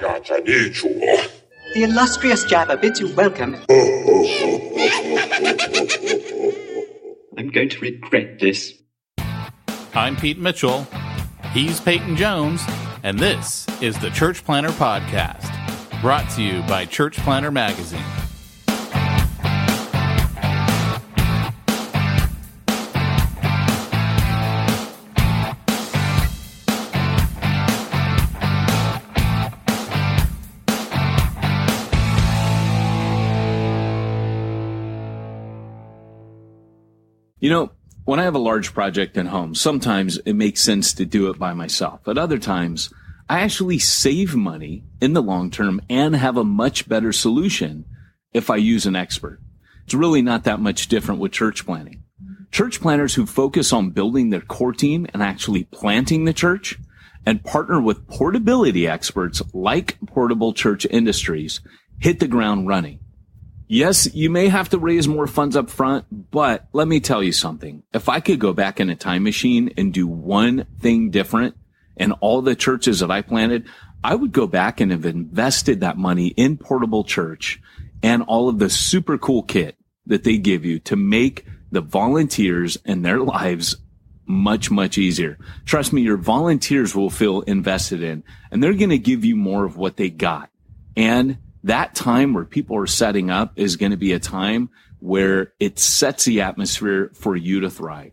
The illustrious Jabba bids you welcome. I'm going to regret this. I'm Pete Mitchell. He's Peyton Jones. And this is the Church Planter Podcast, brought to you by Church Planter Magazine. You know, when I have a large project at home, sometimes it makes sense to do it by myself. But other times, I actually save money in the long term and have a much better solution if I use an expert. It's really not that much different with church planting. Church planners who focus on building their core team and actually planting the church and partner with portability experts like Portable Church Industries hit the ground running. Yes, you may have to raise more funds up front, but let me tell you something. If I could go back in a time machine and do one thing different in all the churches that I planted, I would go back and have invested that money in Portable Church and all of the super cool kit that they give you to make the volunteers and their lives much, much easier. Trust me, your volunteers will feel invested in, and they're going to give you more of what they got. And that time where people are setting up is going to be a time where it sets the atmosphere for you to thrive.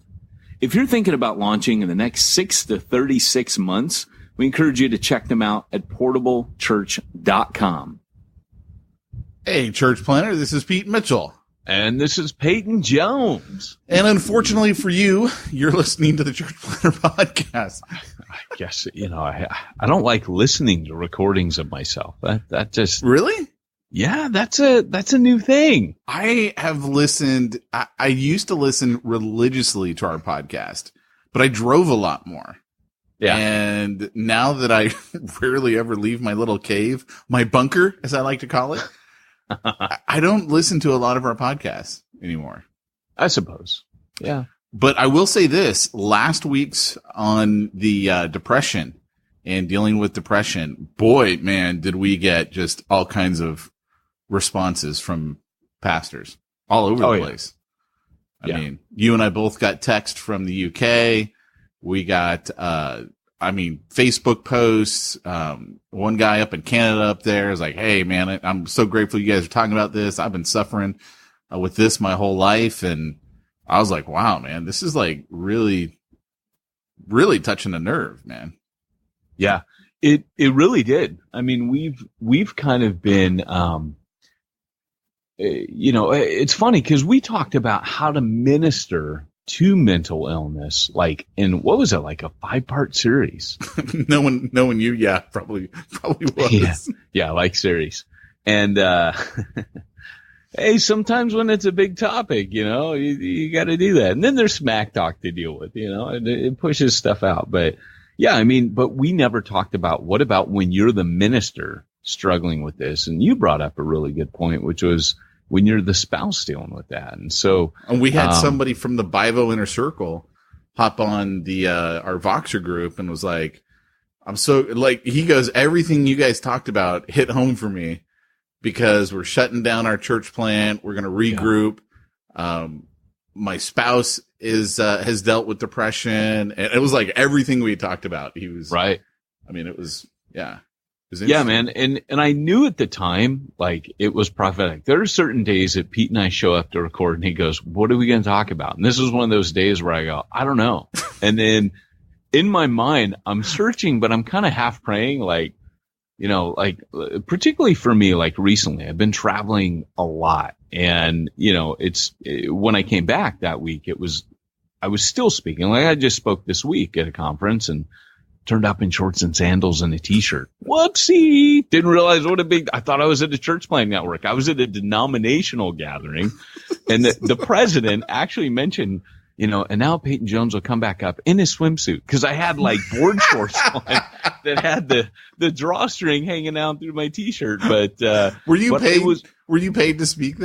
If you're thinking about launching in the next 6 to 36 months, we encourage you to check them out at portablechurch.com. Hey, Church Planter, this is Pete Mitchell. And this is Peyton Jones. And unfortunately for you, you're listening to the Church Planter Podcast. I guess, I don't like listening to recordings of myself. That just really, yeah, that's a new thing. I have listened. I used to listen religiously to our podcast, but I drove a lot more. Yeah. And now that I rarely ever leave my little cave, my bunker, as I like to call it, I don't listen to a lot of our podcasts anymore. I suppose. Yeah. But I will say this, last week's on the depression and dealing with depression, boy, man, did we get just all kinds of responses from pastors all over the place. I mean, you and I both got text from the UK. We got, Facebook posts. One guy up in Canada up there is like, hey, man, I'm so grateful you guys are talking about this. I've been suffering with this my whole life. And I was like, wow, man, this is like really, really touching a nerve, man. Yeah, it really did. I mean, we've kind of been, it's funny because we talked about how to minister to mental illness, like in, what was it, like a 5-part series? Knowing you, yeah, probably was. Yeah, like series. And, hey, sometimes when it's a big topic, you got to do that. And then there's smack talk to deal with, and it pushes stuff out. But yeah, but we never talked about what about when you're the minister struggling with this? And you brought up a really good point, which was when you're the spouse dealing with that. And so, and we had somebody from the Bivo Inner Circle hop on the, our Voxer group and was like, I'm so like, he goes, everything you guys talked about hit home for me because we're shutting down our church plant. We're going to regroup. Yeah. My spouse has dealt with depression, and it was like everything we talked about. He was right. I mean, it was, yeah. Yeah, man. And I knew at the time, like, it was prophetic. There are certain days that Pete and I show up to record and he goes, what are we going to talk about? And this is one of those days where I go, I don't know. And then in my mind, I'm searching, but I'm kind of half praying, like, particularly for me, like recently, I've been traveling a lot. And, when I came back that week, I was still speaking. Like I just spoke this week at a conference and turned up in shorts and sandals and a t-shirt. Whoopsie. Didn't realize I thought I was at a church planting network. I was at a denominational gathering. And the president actually mentioned, and now Peyton Jones will come back up in his swimsuit. Cause I had like board shorts on that had the drawstring hanging out through my t-shirt. But, were you paid to speak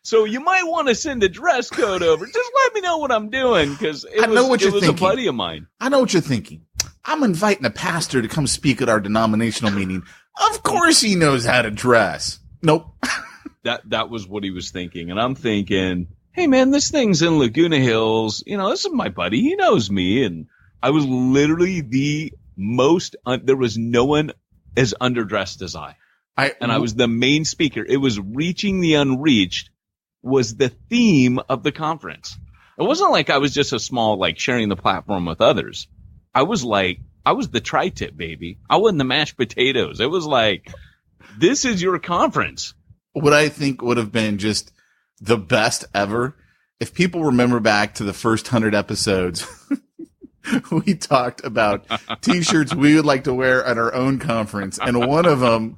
So you might want to send a dress code over. Just let me know what I'm doing, because it was a buddy of mine. I know what you're thinking. I'm inviting a pastor to come speak at our denominational meeting. Of course he knows how to dress. Nope. That was what he was thinking. And I'm thinking, hey, man, this thing's in Laguna Hills. This is my buddy. He knows me. And I was literally the most there was no one as underdressed as I was the main speaker. It was reaching the unreached was the theme of the conference. It wasn't like I was just a small, like, sharing the platform with others. I was the tri-tip, baby. I wasn't the mashed potatoes. It was like, this is your conference. What I think would have been just the best ever, if people remember back to the first 100 episodes, we talked about T-shirts we would like to wear at our own conference. And one of them,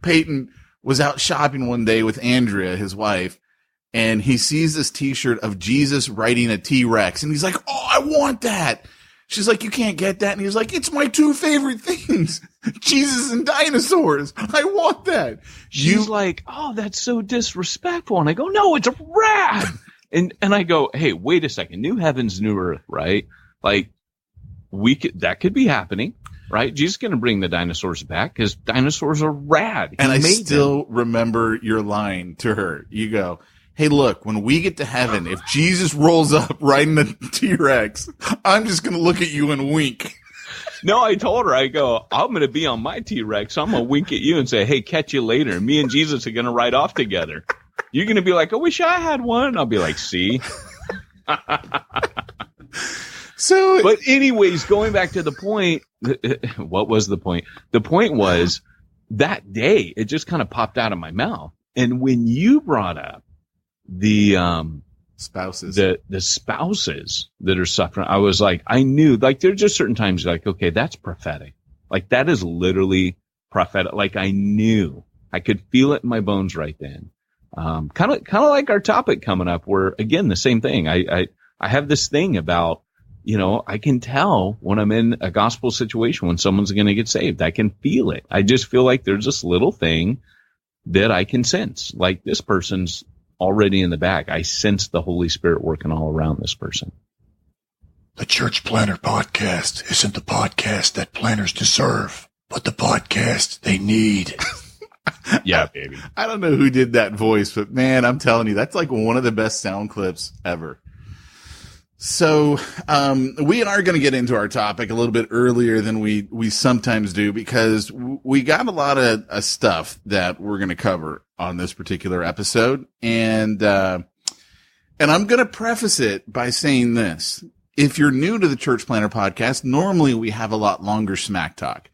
Peyton was out shopping one day with Andrea, his wife, and he sees this T-shirt of Jesus riding a T-Rex. And he's like, oh, I want that. She's like, you can't get that. And he's like, it's my two favorite things, Jesus and dinosaurs. I want that. She's like, oh, that's so disrespectful. And I go, no, it's rad. And I go, hey, wait a second. New heavens, new earth, right? Like, that could be happening, right? Jesus is going to bring the dinosaurs back because dinosaurs are rad. And I still remember your line to her. You go, hey, look, when we get to heaven, if Jesus rolls up riding a T-Rex, I'm just going to look at you and wink. No, I told her, I go, I'm going to be on my T-Rex. So I'm going to wink at you and say, hey, catch you later. Me and Jesus are going to ride off together. You're going to be like, I wish I had one. And I'll be like, see? But anyways, going back to the point, what was the point? The point was that day, it just kind of popped out of my mouth. And when you brought up the spouses, the spouses that are suffering, I was like, I knew, like, there's just certain times like, okay, that's prophetic. Like, that is literally prophetic. Like, I knew, I could feel it in my bones right then. Kind of like our topic coming up, where again, the same thing. I have this thing about, I can tell when I'm in a gospel situation when someone's going to get saved. I can feel it. I just feel like there's this little thing that I can sense. Like, this person's already in the back. I sense the Holy Spirit working all around this person. The Church Planner Podcast isn't the podcast that planners deserve, but the podcast they need. Yeah, baby. I don't know who did that voice, but man, I'm telling you, that's like one of the best sound clips ever. So, we are going to get into our topic a little bit earlier than we sometimes do, because we got a lot of stuff that we're going to cover on this particular episode. And I'm going to preface it by saying this. If you're new to the Church Planner Podcast, normally we have a lot longer smack talk.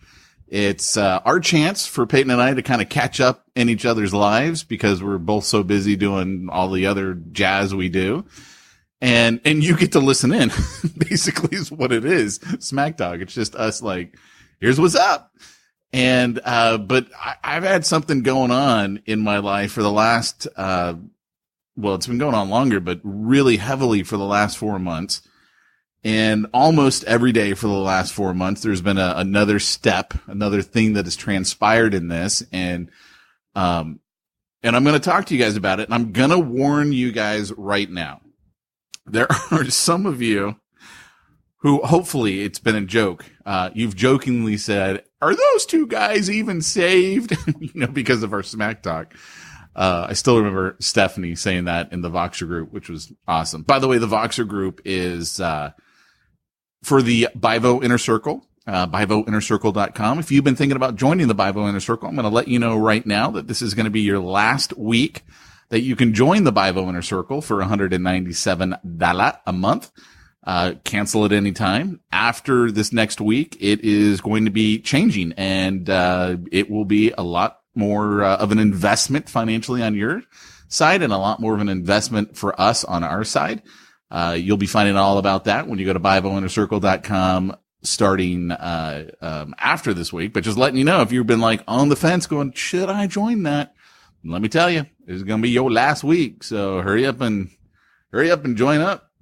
It's, our chance for Peyton and I to kind of catch up in each other's lives, because we're both so busy doing all the other jazz we do. And you get to listen in, basically, is what it is. Smack talk. It's just us like, here's what's up. And, but I've had something going on in my life for the last, it's been going on longer, but really heavily for the last 4 months. And almost every day for the last 4 months, there's been another step, another thing that has transpired in this. And I'm going to talk to you guys about it. And I'm going to warn you guys right now. There are some of you who, hopefully it's been a joke. You've jokingly said, are those two guys even saved? Because of our smack talk. I still remember Stephanie saying that in the Voxer group, which was awesome. By the way, the Voxer group is, for the Bivo Inner Circle, BivoInnerCircle.com. If you've been thinking about joining the Bivo Inner Circle, I'm going to let you know right now that this is going to be your last week that you can join the Bivo Inner Circle for $197 a month. Cancel at any time. After this next week, it is going to be changing, and it will be a lot more of an investment financially on your side, and a lot more of an investment for us on our side. You'll be finding all about that when you go to BivoInnerCircle.com starting after this week. But just letting you know, if you've been like on the fence going, should I join that? Let me tell you, this is going to be your last week. So hurry up and join up.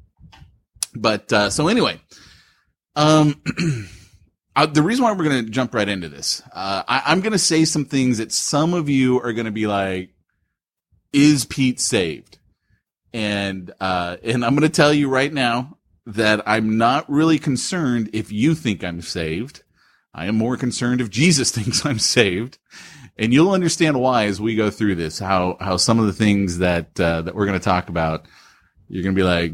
But, so anyway, the reason why we're going to jump right into this, I'm going to say some things that some of you are going to be like, is Pete saved? And I'm going to tell you right now that I'm not really concerned if you think I'm saved. I am more concerned if Jesus thinks I'm saved. And you'll understand why as we go through this, how some of the things that we're going to talk about, you're going to be like,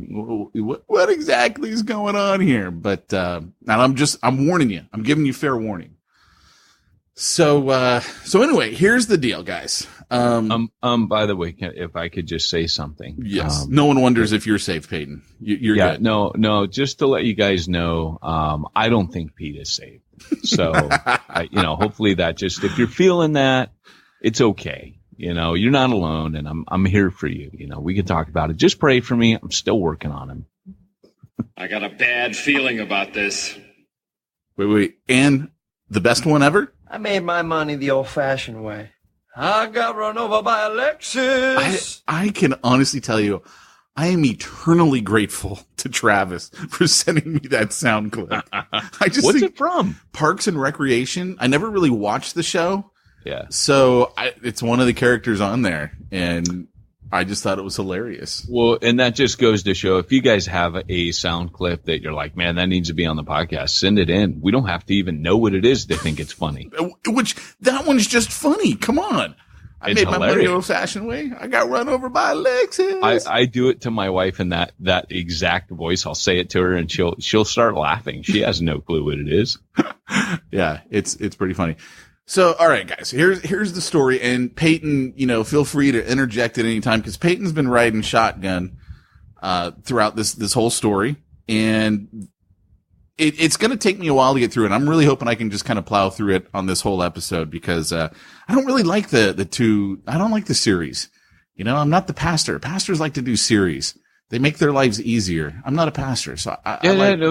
what exactly is going on here? But, and I'm warning you, I'm giving you fair warning. So anyway, here's the deal, guys. By the way, if I could just say something. Yes. No one wonders if you're saved, Peyton. You're good. No, just to let you guys know, I don't think Pete is saved. So, hopefully that just, if you're feeling that, it's okay. You're not alone, and I'm here for you. We can talk about it. Just pray for me. I'm still working on him. I got a bad feeling about this. Wait. And the best one ever? I made my money the old-fashioned way. I got run over by a Lexus. I can honestly tell you, I am eternally grateful to Travis for sending me that sound clip. What's it from? Parks and Recreation. I never really watched the show. Yeah. So it's one of the characters on there, and I just thought it was hilarious. Well, and that just goes to show, if you guys have a sound clip that you're like, man, that needs to be on the podcast, send it in. We don't have to even know what it is to think it's funny. Which, that one's just funny. Come on. I made my money the old-fashioned way. I got run over by a Lexus. I do it to my wife in that exact voice. I'll say it to her, and she'll start laughing. She has no clue what it is. Yeah, it's pretty funny. So, all right, guys, here's the story. And Peyton, feel free to interject at any time, because Peyton's been riding shotgun throughout this whole story, and it's going to take me a while to get through it. I'm really hoping I can just kind of plow through it on this whole episode, because I don't really like the I don't like the series. I'm not the pastor. Pastors like to do series. They make their lives easier. I'm not a pastor, so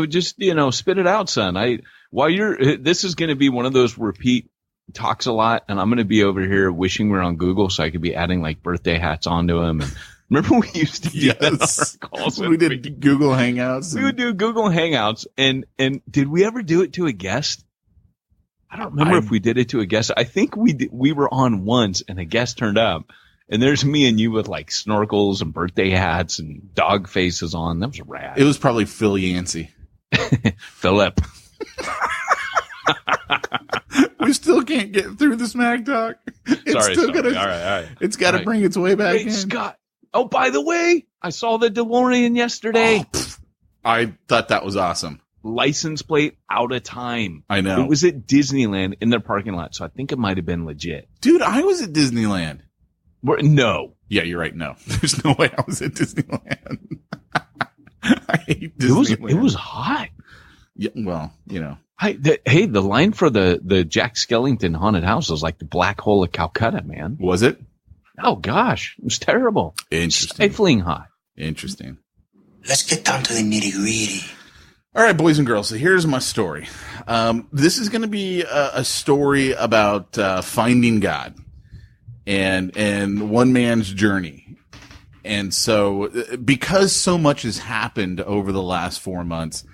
just spit it out, son. This is going to be one of those where Pete talks a lot, and I'm going to be over here wishing we're on Google so I could be adding like birthday hats onto him. And remember we used to do that on our calls? We did Google Hangouts. We would do Google Hangouts, and did we ever do it to a guest? I don't remember if we did it to a guest. I think we were on once, and a guest turned up, and there's me and you with like snorkels and birthday hats and dog faces on. That was rad. It was probably Phil Yancey. Philip. We still can't get through the smack talk. Sorry. All right. It's got to bring its way back in. Scott. Oh, by the way, I saw the DeLorean yesterday. I thought that was awesome. License plate out of time. I know. It was at Disneyland in their parking lot, so I think it might have been legit. Dude, I was at Disneyland. No. Yeah, you're right. No. There's no way I was at Disneyland. I hate Disneyland. It was hot. Yeah, well, the line for the Jack Skellington haunted house was like the Black Hole of Calcutta, man. Was it? Oh, gosh. It was terrible. Interesting. Stifling hot. Interesting. Let's get down to the nitty-gritty. All right, boys and girls. So here's my story. This is going to be a story about finding God and one man's journey. And so because so much has happened over the last 4 months,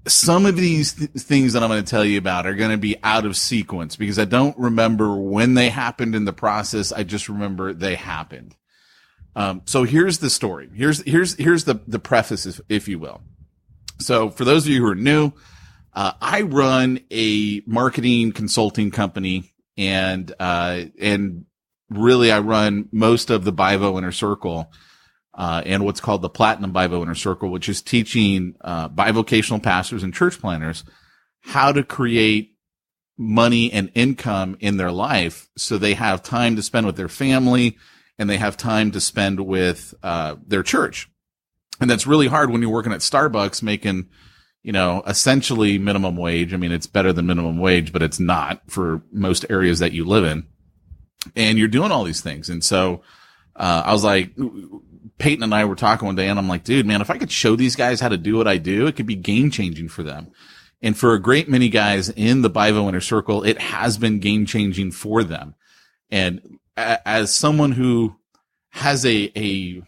some of these things that I'm going to tell you about are going to be out of sequence because I don't remember when they happened in the process. I just remember they happened. So here's the story. Here's the preface, if you will. So for those of you who are new, I run a marketing consulting company, and really I run most of the Bivo Inner Circle, and what's called the Platinum Bivo Inner Circle, which is teaching bivocational pastors and church planners how to create money and income in their life so they have time to spend with their family and they have time to spend with their church. And that's really hard when you're working at Starbucks making, essentially minimum wage. I mean, it's better than minimum wage, but it's not for most areas that you live in. And you're doing all these things. And so I was like, Peyton and I were talking one day, and I'm like, dude, man, if I could show these guys how to do what I do, it could be game changing for them. And for a great many guys in the Bivo Inner Circle, it has been game changing for them. And as someone who has a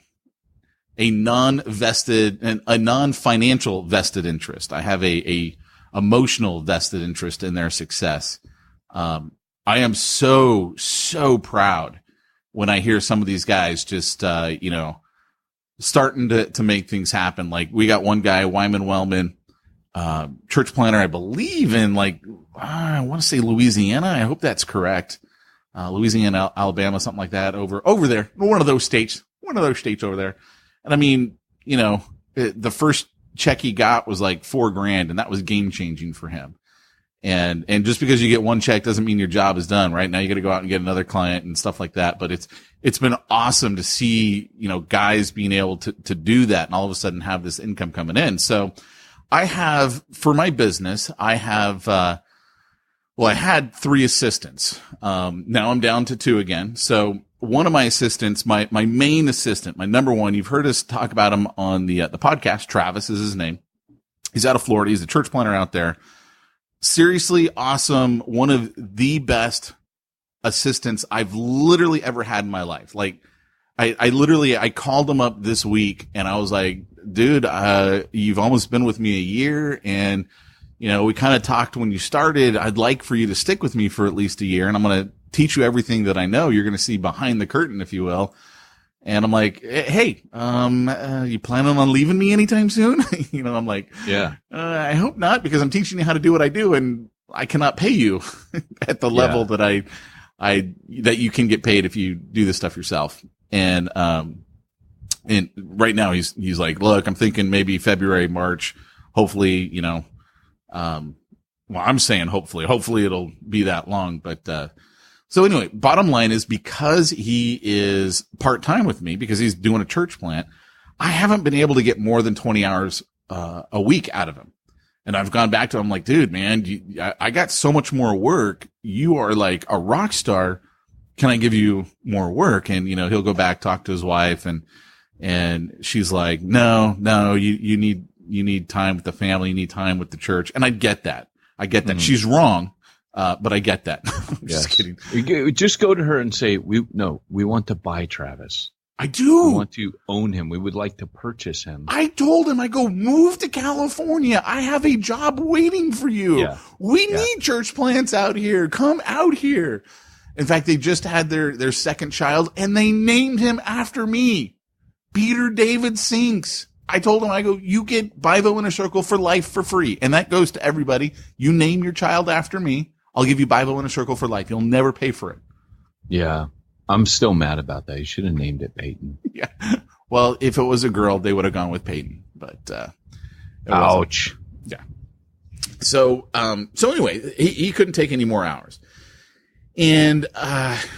non-vested and a non-financial vested interest, I have a emotional vested interest in their success. I am so proud when I hear some of these guys just, starting to make things happen. Like we got one guy, Wyman Wellman, church planner, I believe in I want to say Louisiana. I hope that's correct. Louisiana, Alabama, something like that over there. One of those states over there. And I mean, the first check he got was like $4,000, and that was game changing for him. And just because you get one check doesn't mean your job is done, right? Now you got to go out and get another client and stuff like that. But it's been awesome to see, guys being able to do that and all of a sudden have this income coming in. So I have, for my business, I had 3 assistants. Now I'm down to 2 again. So one of my assistants, my main assistant, my number one, you've heard us talk about him on the podcast. Travis is his name. He's out of Florida. He's a church planner out there. Seriously awesome. One of the best assistants I've literally ever had in my life. Like I called him up this week and I was like, dude, you've almost been with me a year, and we kind of talked when you started. I'd like for you to stick with me for at least a year, and I'm going to teach you everything that I know. You're going to see behind the curtain, if you will. And I'm like, hey, you planning on leaving me anytime soon? I'm like, yeah, I hope not, because I'm teaching you how to do what I do, and I cannot pay you at the level that that you can get paid if you do this stuff yourself. And right now he's like, look, I'm thinking maybe February, March, hopefully, I'm saying hopefully it'll be that long. But, so anyway, bottom line is, because he is part-time with me, because he's doing a church plant, I haven't been able to get more than 20 hours, a week out of him. And I've gone back to him like, dude, man, I got so much more work. You are like a rock star. Can I give you more work? And, he'll go back, talk to his wife, and she's like, no, you need time with the family. You need time with the church. And I get that. Mm-hmm. She's wrong. But I get that. I'm just kidding. Just go to her and say, we want to buy Travis. I do. We want to own him. We would like to purchase him. I told him, I go, move to California. I have a job waiting for you. Yeah. We need church plants out here. Come out here. In fact, they just had their second child, and they named him after me. Peter David Sinks. I told him, I go, you get Bible Inner Circle for life for free. And that goes to everybody. You name your child after me, I'll give you Bible Inner Circle for life. You'll never pay for it. Yeah. I'm still mad about that. You should have named it Peyton. Yeah. Well, if it was a girl, they would have gone with Peyton. But ouch. Yeah. So anyway, he couldn't take any more hours. And it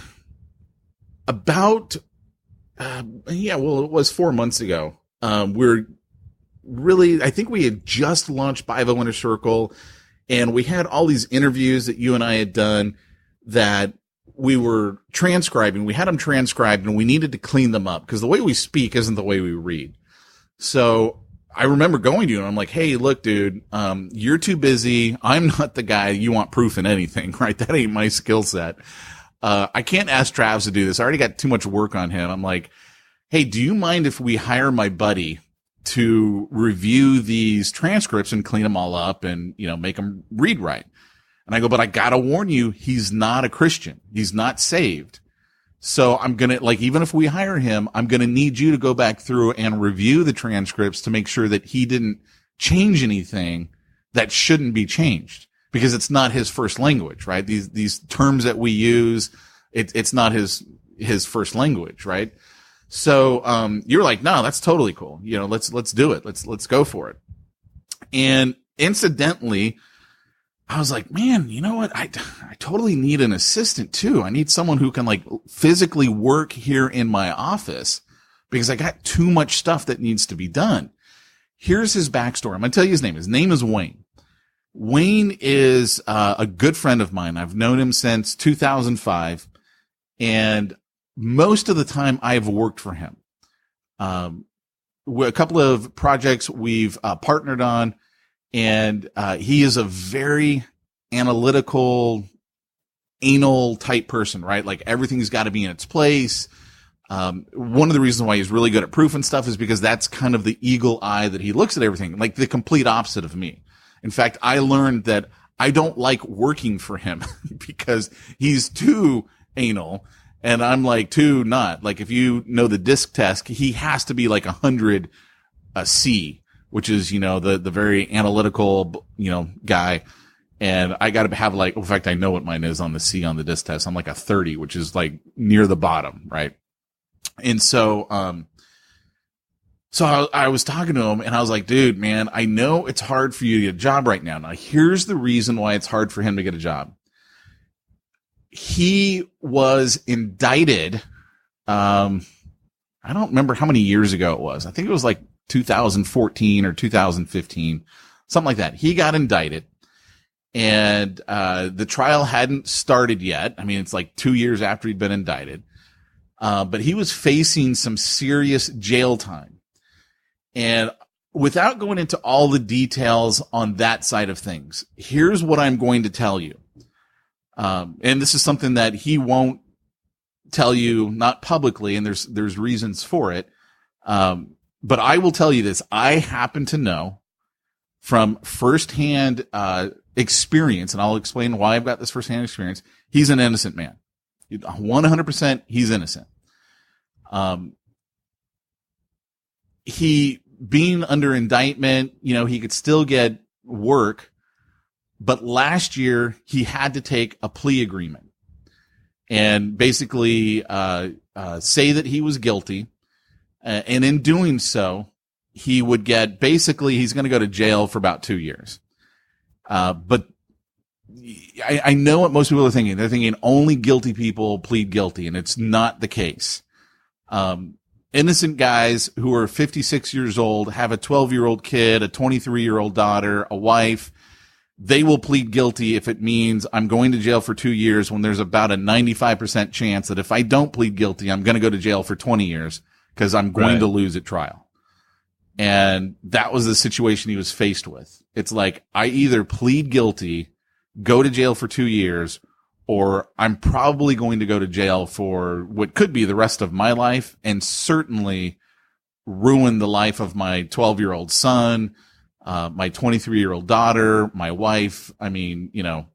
was 4 months ago. I think we had just launched Bible Inner Circle, and we had all these interviews that you and I had done that we were transcribing. We had them transcribed, and we needed to clean them up because the way we speak isn't the way we read. So I remember going to you and I'm like, hey, look, dude, you're too busy. I'm not the guy you want proof in anything, right? That ain't my skill set. I can't ask Travis to do this. I already got too much work on him. I'm like, hey, do you mind if we hire my buddy to review these transcripts and clean them all up and, make them read right? And I go, but I got to warn you, he's not a Christian. He's not saved. So I'm going to, even if we hire him, I'm going to need you to go back through and review the transcripts to make sure that he didn't change anything that shouldn't be changed, because it's not his first language, right? These terms that we use, it's not his first language, right? So, you're like, no, that's totally cool. Let's do it. Let's go for it. And incidentally, I was like, man, you know what? I totally need an assistant too. I need someone who can physically work here in my office, because I got too much stuff that needs to be done. Here's his backstory. I'm going to tell you his name. His name is Wayne. Wayne is a good friend of mine. I've known him since 2005, and most of the time I've worked for him. A couple of projects we've partnered on, and he is a very analytical, anal type person, right? Everything's got to be in its place. One of the reasons why he's really good at proof and stuff is because that's kind of the eagle eye that he looks at everything, the complete opposite of me. In fact, I learned that I don't like working for him because he's too anal And I'm like, 2, not. Like, if you know the disc test, he has to be like 100 C, which is, you know, the very analytical, you know, guy. And I got to have like, in fact, I know what mine is on the C on the disc test. I'm like a 30, which is like near the bottom, right? And so, I was talking to him and I was like, dude, man, I know it's hard for you to get a job right now. Now, here's the reason why it's hard for him to get a job. He was indicted. I don't remember how many years ago it was. I think it was like 2014 or 2015, something like that. He got indicted. And the trial hadn't started yet. I mean, it's like 2 years after he'd been indicted. But he was facing some serious jail time. And without going into all the details on that side of things, here's what I'm going to tell you. And this is something that he won't tell you, not publicly, and there's reasons for it. But I will tell you this. I happen to know from firsthand experience, and I'll explain why I've got this firsthand experience. He's an innocent man. 100% he's innocent. He being under indictment, you know, he could still get work, but last year he had to take a plea agreement and basically say that he was guilty. And in doing so, he would get, basically, he's going to go to jail for about 2 years. But I know what most people are thinking. They're thinking only guilty people plead guilty, and it's not the case. Innocent guys who are 56 years old, have a 12-year-old kid, a 23-year-old daughter, a wife, they will plead guilty if it means I'm going to jail for 2 years, when there's about a 95% chance that if I don't plead guilty, I'm going to go to jail for 20 years because I'm going to lose at trial. And that was the situation he was faced with. It's like, I either plead guilty, go to jail for 2 years, or I'm probably going to go to jail for what could be the rest of my life, and certainly ruin the life of my 12-year-old son, my 23-year-old daughter, my wife. I mean, you know,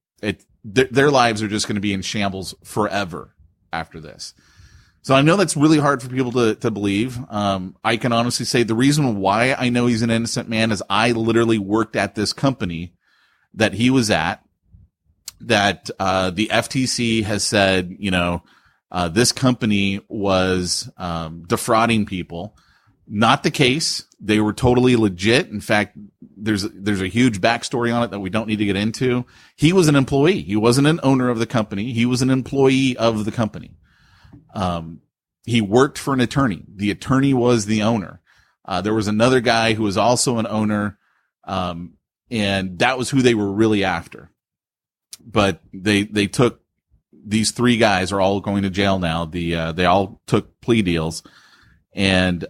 their lives are just going to be in shambles forever after this. So I know that's really hard for people to believe. I can honestly say the reason why I know he's an innocent man is I literally worked at this company that he was at, that the FTC has said, you know, this company was defrauding people. Not the case. They were totally legit. In fact, there's a huge backstory on it that we don't need to get into. He was an employee. He wasn't an owner of the company. He was an employee of the company. He worked for an attorney. The attorney was the owner. There was another guy who was also an owner. And that was who they were really after. But they took, these 3 guys are all going to jail now. They all took plea deals, and,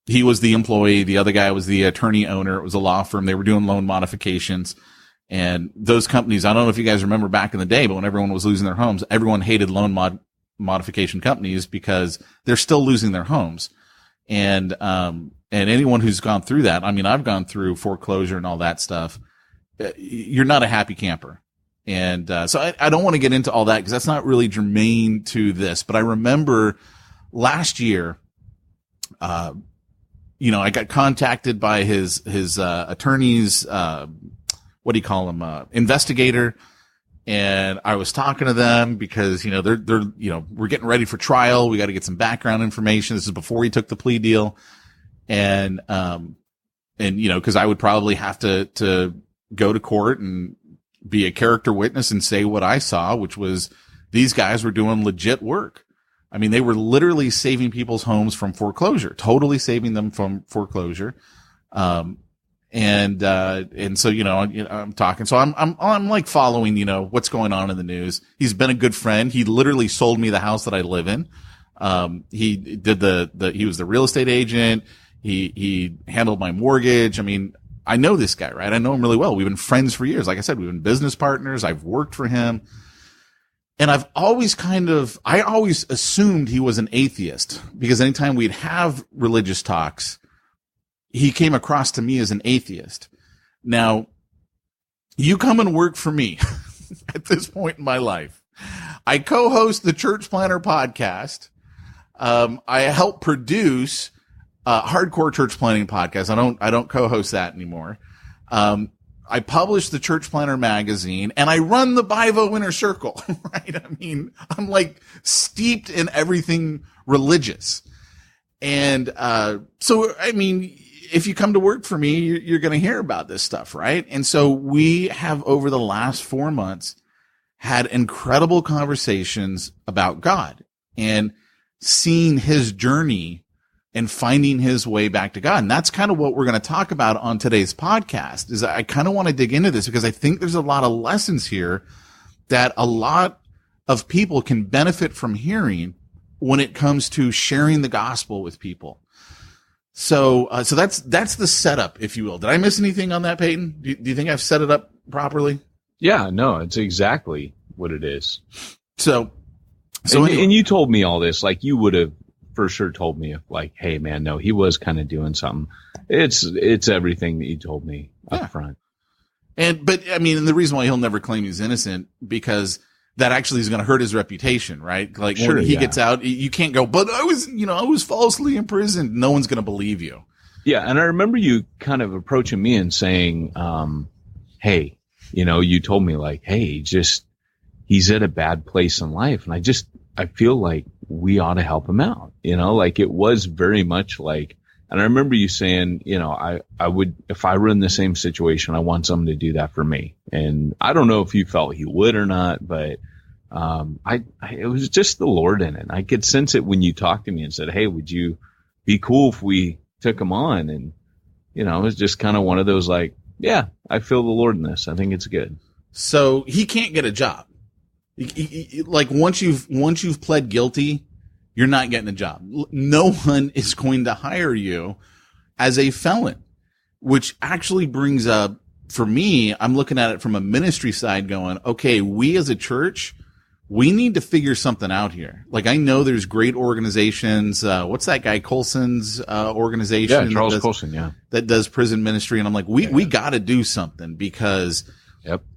he was the employee. The other guy was the attorney owner. It was a law firm. They were doing loan modifications. And those companies, I don't know if you guys remember back in the day, but when everyone was losing their homes, everyone hated loan modification companies because they're still losing their homes. And anyone who's gone through that, I mean, I've gone through foreclosure and all that stuff. You're not a happy camper. And, so I don't want to get into all that because that's not really germane to this, but I remember last year, you know, I got contacted by his attorney's, what do you call him? Investigator. And I was talking to them because, you know, they're, you know, we're getting ready for trial. We got to get some background information. This is before he took the plea deal. And, you know, cause I would probably have to go to court and be a character witness and say what I saw, which was these guys were doing legit work. I mean, they were literally saving people's homes from foreclosure, totally saving them from foreclosure. And so, you know, I'm talking, so I'm like following, you know, what's going on in the news. He's been a good friend. He literally sold me the house that I live in. He did he was the real estate agent. He handled my mortgage. I mean, I know this guy, right? I know him really well. We've been friends for years. Like I said, we've been business partners. I've worked for him. And I always assumed he was an atheist because anytime we'd have religious talks, he came across to me as an atheist. Now, you come and work for me at this point in my life. I co-host the Church Planner podcast. I help produce Hardcore Church Planning podcast. I don't co-host that anymore. I publish the Church Planner magazine, and I run the Bivo Inner Circle, right? I mean, I'm like steeped in everything religious. And so, I mean, if you come to work for me, you're going to hear about this stuff, right? And so we have, over the last 4 months, had incredible conversations about God and seeing his journey and finding his way back to God. And that's kind of what we're going to talk about on today's podcast. Is I kind of want to dig into this because I think there's a lot of lessons here that a lot of people can benefit from hearing when it comes to sharing the gospel with people. So that's the setup, if you will. Did I miss anything on that, Peyton? Do you think I've set it up properly? Yeah, no, it's exactly what it is. So anyway. And you told me all this, like you would have for sure told me, if like, hey man, no, he was kind of doing something. It's everything that you told me up front. But I mean, and the reason why he'll never claim he's innocent, because that actually is going to hurt his reputation, right? Like when he gets out, you can't go, but I was falsely imprisoned. No one's going to believe you. Yeah. And I remember you kind of approaching me and saying, hey, you told me like, hey, he's at a bad place in life. And I feel like we ought to help him out, like it was very much like, and I remember you saying, I would, if I were in the same situation, I want someone to do that for me. And I don't know if you felt he would or not, but, it was just the Lord in it. I could sense it when you talked to me and said, hey, would you be cool if we took him on? And, it was just kind of one of those like, yeah, I feel the Lord in this. I think it's good. So he can't get a job. Like once you've pled guilty, you're not getting a job. No one is going to hire you as a felon, which actually brings up, for me, I'm looking at it from a ministry side going, okay, we as a church, we need to figure something out here. Like I know there's great organizations. What's that guy Colson's organization? Yeah, Charles Colson, yeah. That does prison ministry. And I'm like, we got to do something because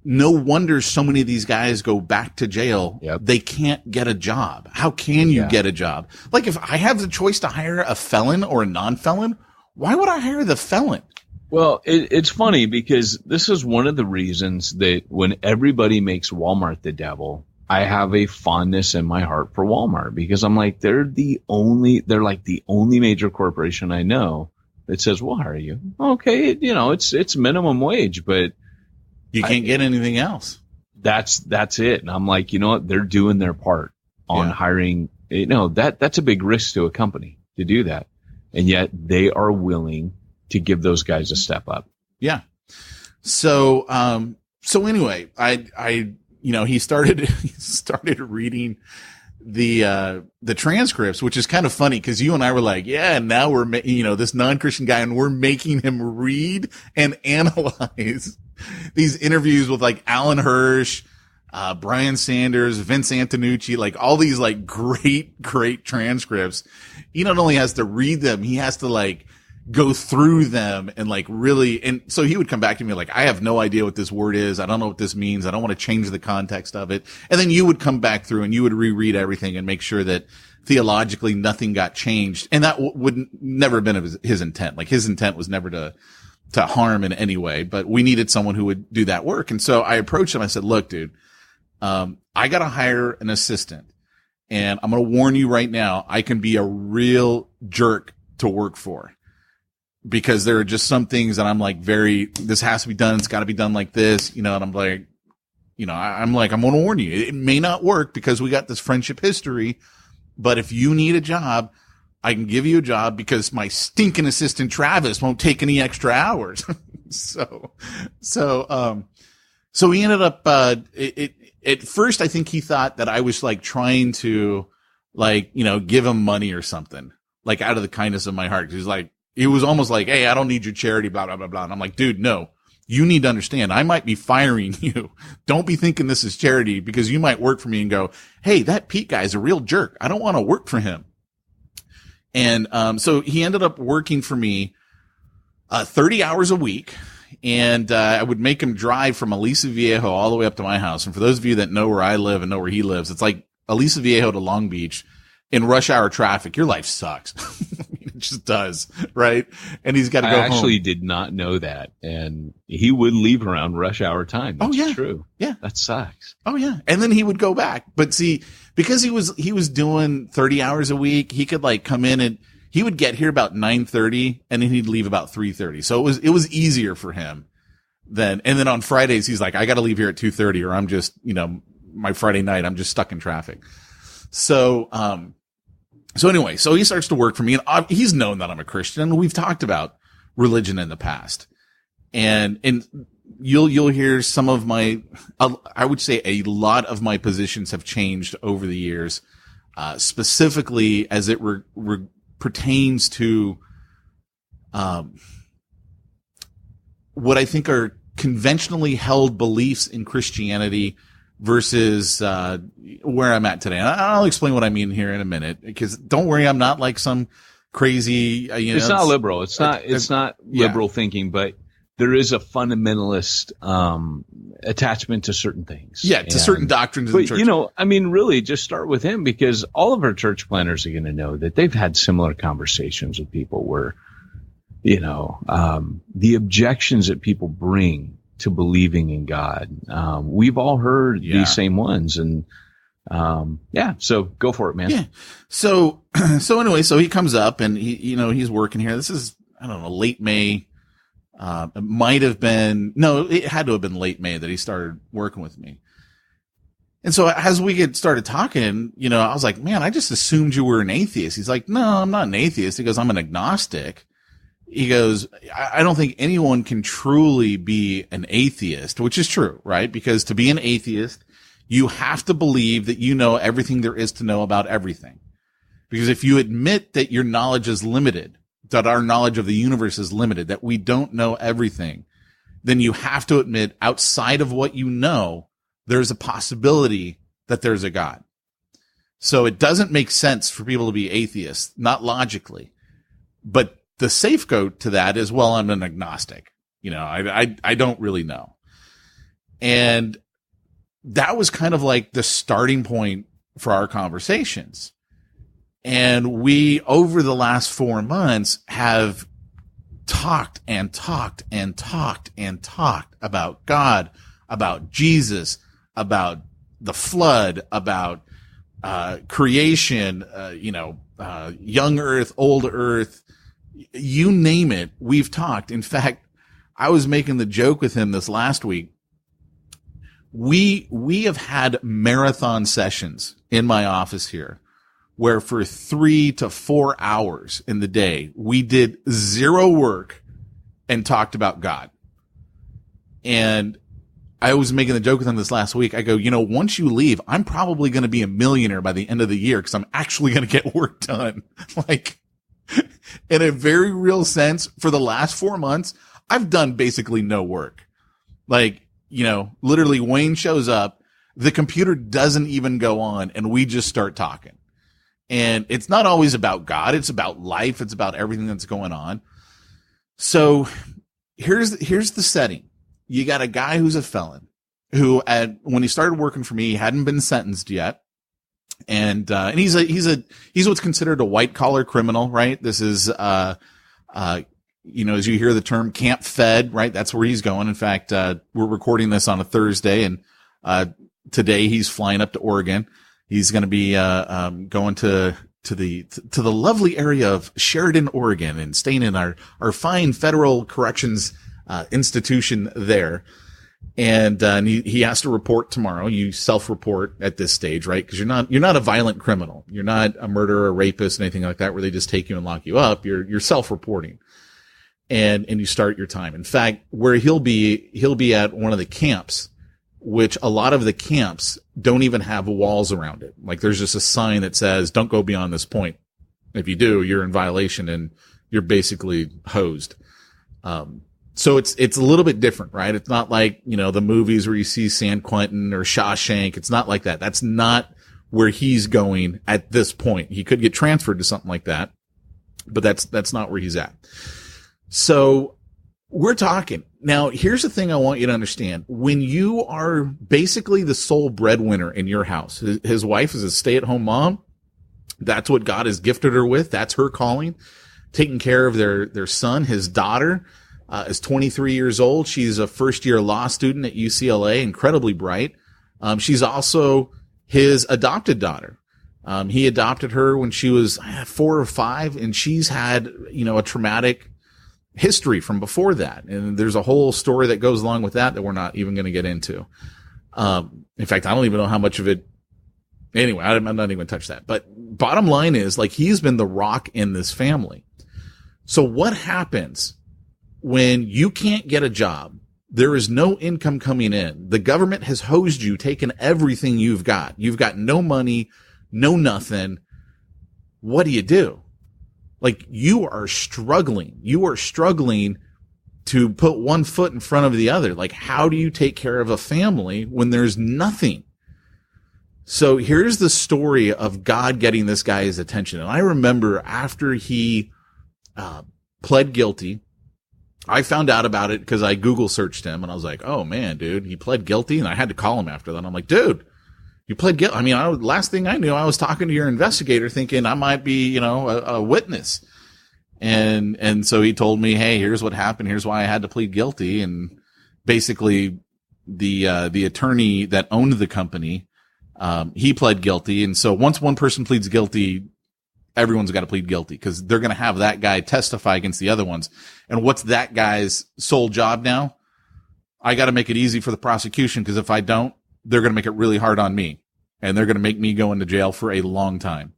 no wonder so many of these guys go back to jail. They can't get a job. How can you get a job? Like if I have the choice to hire a felon or a non-felon, why would I hire the felon? Well, it's funny because this is one of the reasons that when everybody makes Walmart the devil, I have a fondness in my heart for Walmart because I'm like, they're like the only major corporation I know that says, well, how are you? Okay. It's minimum wage, but you can't get anything else. That's it. And I'm like, you know what? They're doing their part on hiring. That's a big risk to a company to do that. And yet they are willing to give those guys a step up. Yeah. So anyway, he started reading the transcripts, which is kind of funny because you and I were like, yeah, now we're, this non-Christian guy and we're making him read and analyze these interviews with like Alan Hirsch, Brian Sanders, Vince Antonucci, like all these like great transcripts. He not only has to read them, he has to like go through them and like really, and so he would come back to me like, I have no idea what this word is. I don't know what this means. I don't want to change the context of it. And then you would come back through and you would reread everything and make sure that theologically nothing got changed. And that would never have been his intent. Like his intent was never to harm in any way, but we needed someone who would do that work. And so I approached him. I said, look, dude, I got to hire an assistant and I'm going to warn you right now. I can be a real jerk to work for. Because there are just some things that I'm like, this has to be done. It's got to be done like this, and I'm like, I'm going to warn you. It may not work because we got this friendship history, but if you need a job, I can give you a job because my stinking assistant Travis won't take any extra hours. So he ended up, at first I think he thought that I was like trying to like, give him money or something, like out of the kindness of my heart. 'Cause he's like, it was almost like, hey, I don't need your charity, blah, blah, blah, blah. And I'm like, dude, no, you need to understand. I might be firing you. Don't be thinking this is charity because you might work for me and go, hey, that Pete guy is a real jerk. I don't want to work for him. And so he ended up working for me 30 hours a week. And I would make him drive from Aliso Viejo all the way up to my house. And for those of you that know where I live and know where he lives, it's like Aliso Viejo to Long Beach in rush hour traffic. Your life sucks. It just does, right? And he's got to go home. I actually did not know that. And he would leave around rush hour time. That's true. Yeah. That sucks. Oh, yeah. And then he would go back. But see, because he was doing 30 hours a week, he could like come in and he would get here about 9:30 and then he'd leave about 3:30. So it was easier for him then. And then on Fridays, he's like, I got to leave here at 2:30 or I'm just, my Friday night, I'm just stuck in traffic. So anyway, so he starts to work for me and he's known that I'm a Christian and we've talked about religion in the past. And you'll hear some of my, I would say a lot of my positions have changed over the years, specifically as it pertains to, what I think are conventionally held beliefs in Christianity versus where I'm at today. And I'll explain what I mean here in a minute, because don't worry, I'm not like some crazy. It's not liberal. It's not liberal thinking, but there is a fundamentalist attachment to certain things. Yeah, to certain doctrines in the church. Really, just start with him, because all of our church planners are going to know that they've had similar conversations with people where, the objections that people bring to believing in God. We've all heard these same ones, and so go for it, man. Yeah. So anyway, so he comes up and he's working here. This is, I don't know, late May. It might have been, it had to have been late May that he started working with me. And so as we started talking, I was like, man, I just assumed you were an atheist. He's like, no, I'm not an atheist. He goes, I'm an agnostic. He goes, I don't think anyone can truly be an atheist, which is true, right? Because to be an atheist, you have to believe that you know everything there is to know about everything. Because if you admit that your knowledge is limited, that our knowledge of the universe is limited, that we don't know everything, then you have to admit outside of what you know, there's a possibility that there's a God. So it doesn't make sense for people to be atheists, not logically. But the safeguard to that is, well, I'm an agnostic. I don't really know. And that was kind of like the starting point for our conversations. And we, over the last 4 months, have talked and talked and talked and talked about God, about Jesus, about the flood, about creation, young earth, old earth, you name it, we've talked. In fact, I was making the joke with him this last week. We have had marathon sessions in my office here where for 3 to 4 hours in the day, we did zero work and talked about God. And I was making the joke with him this last week. I go, once you leave, I'm probably going to be a millionaire by the end of the year because I'm actually going to get work done. Like, in a very real sense, for the last 4 months, I've done basically no work. Like, literally Wayne shows up, the computer doesn't even go on, and we just start talking. And it's not always about God. It's about life. It's about everything that's going on. So here's the setting. You got a guy who's a felon who when he started working for me, he hadn't been sentenced yet. And he's what's considered a white collar criminal, right? This is, as you hear the term camp fed, right? That's where he's going. In fact, we're recording this on a Thursday, and today he's flying up to Oregon. He's going to be going to the lovely area of Sheridan, Oregon, and staying in our fine federal corrections institution there. And he has to report tomorrow. You self-report at this stage, right? Because you're not a violent criminal. You're not a murderer, a rapist, anything like that, where they just take you and lock you up. You're self-reporting, and you start your time. In fact, where he'll be at one of the camps, which a lot of the camps don't even have walls around it. Like, there's just a sign that says, "Don't go beyond this point. If you do, you're in violation and you're basically hosed." So it's a little bit different, right? It's not like, the movies where you see San Quentin or Shawshank. It's not like that. That's not where he's going at this point. He could get transferred to something like that, but that's not where he's at. So we're talking. Now, here's the thing I want you to understand. When you are basically the sole breadwinner in your house, his wife is a stay-at-home mom. That's what God has gifted her with. That's her calling, taking care of their son. His daughter is 23 years old. She's a first-year law student at UCLA, incredibly bright. She's also his adopted daughter. He adopted her when she was 4 or 5, and she's had, a traumatic history from before that. And there's a whole story that goes along with that we're not even going to get into. In fact, I don't even know how much of it. Anyway, I'm not even going to touch that. But bottom line is, he's been the rock in this family. So what happens when you can't get a job? There is no income coming in. The government has hosed you, taken everything you've got. You've got no money, no nothing. What do? You are struggling. You are struggling to put one foot in front of the other. How do you take care of a family when there's nothing? So here's the story of God getting this guy his attention. And I remember after he pled guilty, I found out about it because I Google searched him, and I was like, oh man, dude, he pled guilty. And I had to call him after that. I'm like, dude, you pled guilty. I mean, last thing I knew, I was talking to your investigator thinking I might be, a witness. And so he told me, hey, here's what happened. Here's why I had to plead guilty. And basically the attorney that owned the company, he pled guilty. And so once one person pleads guilty, everyone's got to plead guilty because they're going to have that guy testify against the other ones. And what's that guy's sole job now? I got to make it easy for the prosecution because if I don't, they're going to make it really hard on me, and they're going to make me go into jail for a long time.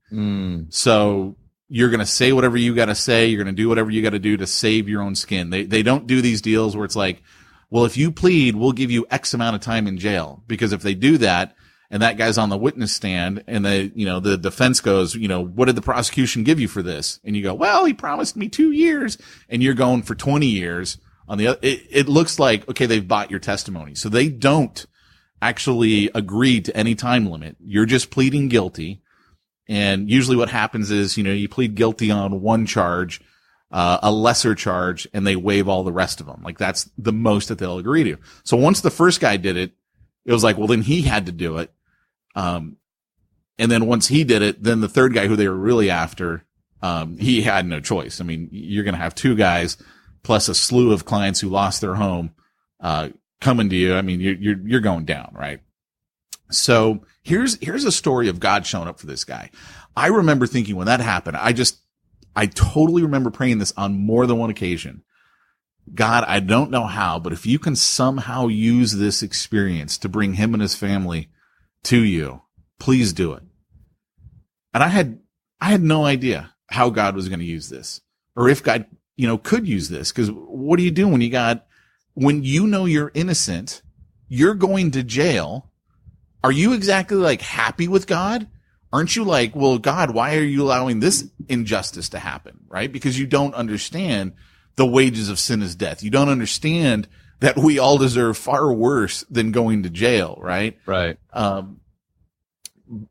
So you're going to say whatever you got to say. You're going to do whatever you got to do to save your own skin. They don't do these deals where it's like, well, if you plead, we'll give you X amount of time in jail. Because if they do that and that guy's on the witness stand and the defense goes, what did the prosecution give you for this? And you go, well, he promised me 2 years, and you're going for 20 years on the other. It looks like, okay, they've bought your testimony. So they don't actually agree to any time limit. You're just pleading guilty. And usually what happens is, you plead guilty on one charge, a lesser charge, and they waive all the rest of them. That's the most that they'll agree to. So once the first guy did it, it was like, well, then he had to do it. And then once he did it, then the third guy who they were really after, he had no choice. I mean, you're going to have 2 guys plus a slew of clients who lost their home, coming to you. I mean, you're going down, right? So here's a story of God showing up for this guy. I remember thinking when that happened, I totally remember praying this on more than one occasion. God, I don't know how, but if you can somehow use this experience to bring him and his family to you, please do it. And I had no idea how God was going to use this, or if God, could use this. Because what do you do when you're innocent, you're going to jail? Are you exactly happy with God? Aren't you like, well, God, why are you allowing this injustice to happen? Right? Because you don't understand the wages of sin is death. You don't understand that we all deserve far worse than going to jail. Right. Right.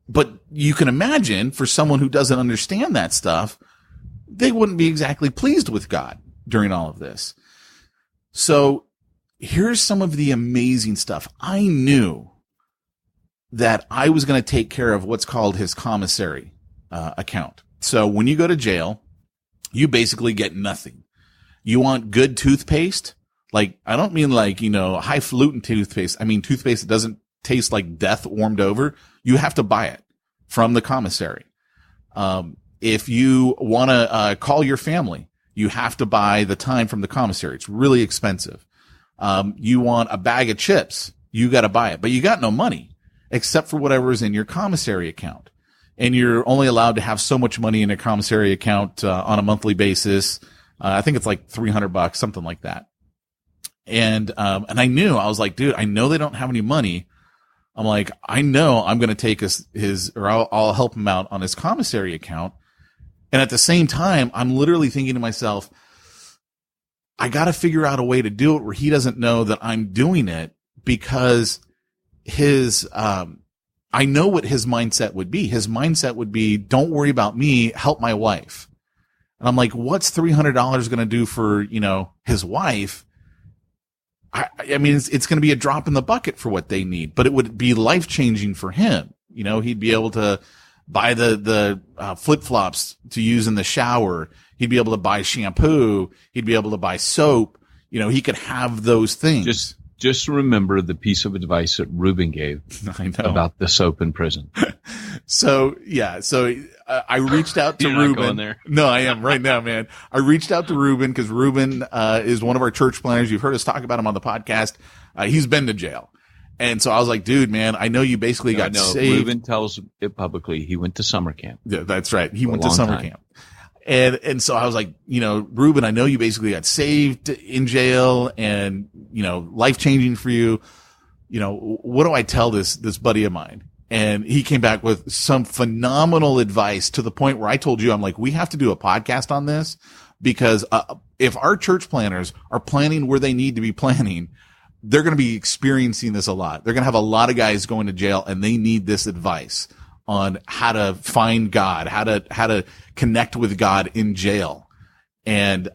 But you can imagine for someone who doesn't understand that stuff, they wouldn't be exactly pleased with God during all of this. So here's some of the amazing stuff. I knew that I was going to take care of what's called his commissary account. So when you go to jail, you basically get nothing. You want good toothpaste? I don't mean highfalutin toothpaste. I mean toothpaste that doesn't taste like death warmed over. You have to buy it from the commissary. If you want to call your family, you have to buy the time from the commissary. It's really expensive. You want a bag of chips, you got to buy it, but you got no money except for whatever is in your commissary account. And you're only allowed to have so much money in a commissary account on a monthly basis. I think it's like $300, something like that. And I knew, I was like, dude, I know they don't have any money. I'm like, I know I'm going to take I'll help him out on his commissary account. And at the same time, I'm literally thinking to myself, I got to figure out a way to do it where he doesn't know that I'm doing it, because I know what his mindset would be. His mindset would be, don't worry about me, help my wife. And I'm like, what's $300 going to do for, his wife I mean, it's going to be a drop in the bucket for what they need, but it would be life changing for him. You know, he'd be able to buy the flip flops to use in the shower. He'd be able to buy shampoo. He'd be able to buy soap. You know, he could have those things. Just remember the piece of advice that Ruben gave about the soap in prison. So I reached out to You're Ruben. Not going there. No, I am right now, man. I reached out to Ruben because Ruben is one of our church planners. You've heard us talk about him on the podcast. He's been to jail. And so I was like, dude, man, I know you basically got saved. Ruben tells it publicly. He went to summer camp. Yeah, that's right. He went to summer camp. And so I was like, you know, Ruben, I know you basically got saved in jail and, you know, life changing for you. You know, what do I tell this buddy of mine? And he came back with some phenomenal advice to the point where I told you, I'm like, we have to do a podcast on this because, if our church planners are planning where they need to be planning, they're going to be experiencing this a lot. They're going to have a lot of guys going to jail and they need this advice on how to find God, how to connect with God in jail. And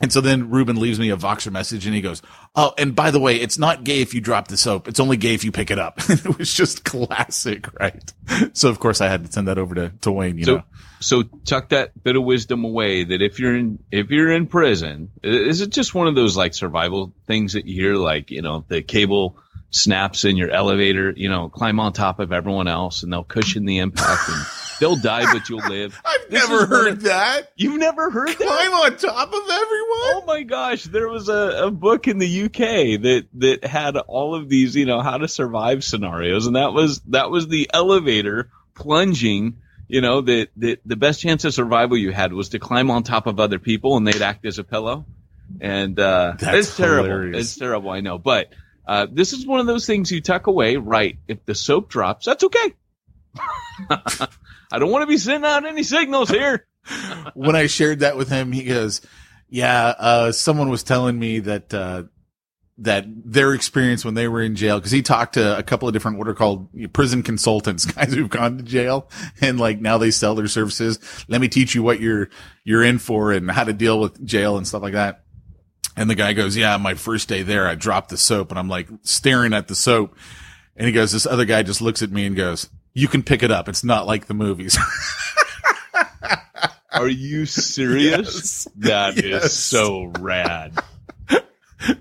so then Ruben leaves me a Voxer message and he goes, oh, and by the way, it's not gay if you drop the soap. It's only gay if you pick it up. It was just classic, right? So of course I had to send that over to Wayne, you know. So tuck that bit of wisdom away that if you're in prison, is it just one of those like survival things that you hear, like, you know, the cable snaps in your elevator, you know, climb on top of everyone else and they'll cushion the impact and they'll die, but you'll live. I've never heard that. You've never heard that? Climb on top of everyone? Oh my gosh. There was a book in the UK that had all of these, you know, how to survive scenarios. And that was the elevator plunging, you know, that the best chance of survival you had was to climb on top of other people and they'd act as a pillow. And, it's terrible. Hilarious. It's terrible. I know. But, this is one of those things you tuck away, right? If the soap drops, that's okay. I don't want to be sending out any signals here. When I shared that with him, he goes, yeah, someone was telling me that their experience when they were in jail, cause he talked to a couple of different, what are called prison consultants, guys who've gone to jail and like now they sell their services. Let me teach you what you're in for and how to deal with jail and stuff like that. And the guy goes, yeah, my first day there, I dropped the soap and I'm like staring at the soap. And he goes, this other guy just looks at me and goes, you can pick it up. It's not like the movies. Are you serious? Yes. That is so rad.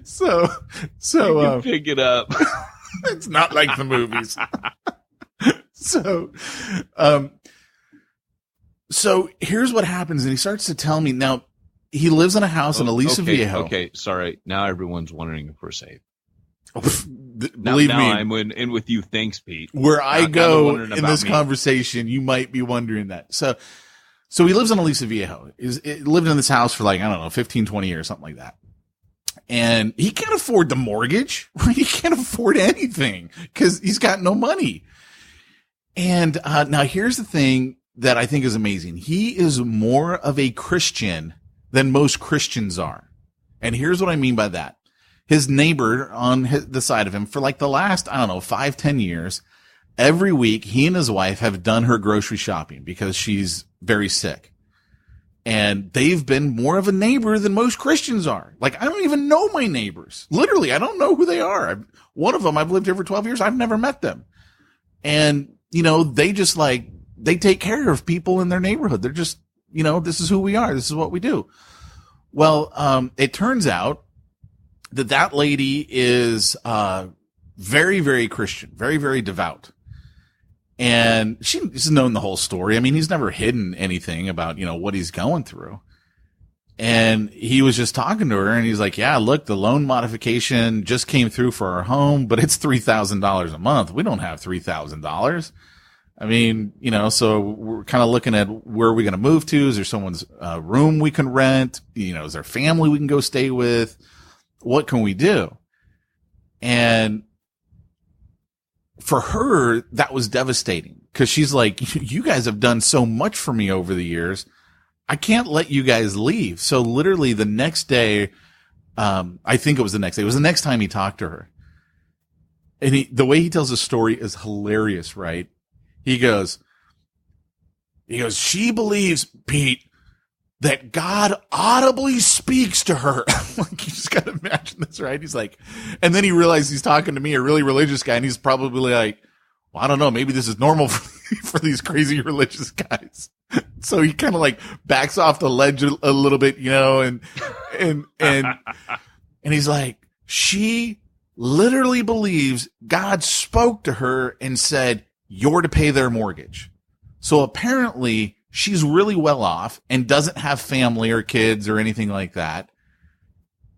So You can pick it up. It's not like the movies. So here's what happens. And he starts to tell me now, he lives in a house in Aliso Viejo. Okay, sorry. Now everyone's wondering if we're safe. Believe me, I'm in with you. Thanks, Pete. Where I go in this me. conversation, you might be wondering that. So he lives in Aliso Viejo. Lived in this house for like, I don't know, 15, 20 years, something like that. And he can't afford the mortgage, right? He can't afford anything because he's got no money. And now here's the thing that I think is amazing. He is more of a Christian than most Christians are. And here's what I mean by that. His neighbor on the side of him for like the last, I don't know, 5-10 years, every week he and his wife have done her grocery shopping because she's very sick. And they've been more of a neighbor than most Christians are. Like, I don't even know my neighbors. Literally, I don't know who they are. One of them, I've lived here for 12 years. I've never met them. And, you know, they just like, they take care of people in their neighborhood. They're just, you know, this is who we are. This is what we do. Well, it turns out that lady is, very, very Christian, very, very devout. And she's known the whole story. I mean, he's never hidden anything about, you know, what he's going through. And he was just talking to her and he's like, yeah, look, the loan modification just came through for our home, but it's $3,000 a month. We don't have $3,000. I mean, you know, so we're kind of looking at where are we going to move to? Is there someone's room we can rent? You know, is there family we can go stay with? What can we do? And for her, that was devastating because she's like, you guys have done so much for me over the years. I can't let you guys leave. So literally the next day, I think it was the next day. It was the next time he talked to her. And the way he tells the story is hilarious, right? He goes, she believes, Pete, that God audibly speaks to her. Like, you just got to imagine this, right? He's like, and then he realized he's talking to me, a really religious guy, and he's probably like, well, I don't know, maybe this is normal for these crazy religious guys. So he kind of like backs off the ledge a little bit, you know, and he's like, she literally believes God spoke to her and said, you're to pay their mortgage. So apparently she's really well off and doesn't have family or kids or anything like that.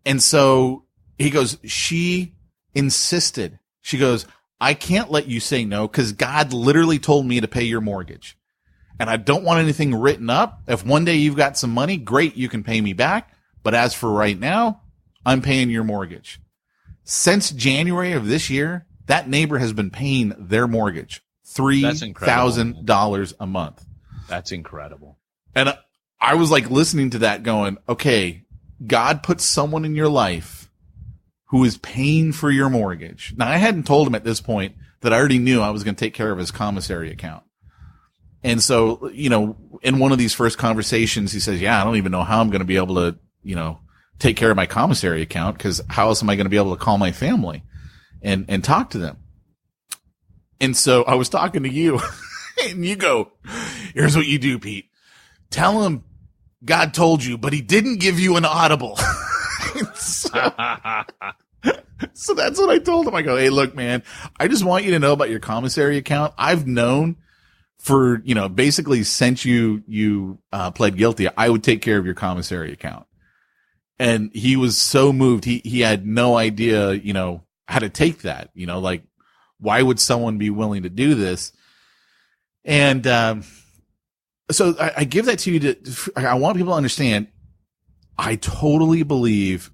And so he goes, she insisted. She goes, I can't let you say no because God literally told me to pay your mortgage. And I don't want anything written up. If one day you've got some money, great, you can pay me back. But as for right now, I'm paying your mortgage. Since January of this year, that neighbor has been paying their mortgage $3,000 a month. That's incredible. And I was like listening to that going, okay, God put someone in your life who is paying for your mortgage. Now, I hadn't told him at this point that I already knew I was going to take care of his commissary account. And so, you know, in one of these first conversations, he says, yeah, I don't even know how I'm going to be able to, you know, take care of my commissary account because how else am I going to be able to call my family and talk to them? And so I was talking to you and you go, here's what you do, Pete. Tell him God told you, but he didn't give you an audible. So that's what I told him. I go, hey, look, man, I just want you to know about your commissary account. I've known for, you know, basically since you pled guilty, I would take care of your commissary account. And he was so moved. He had no idea, you know, how to take that, you know, like, why would someone be willing to do this? And, so I give that to you I want people to understand. I totally believe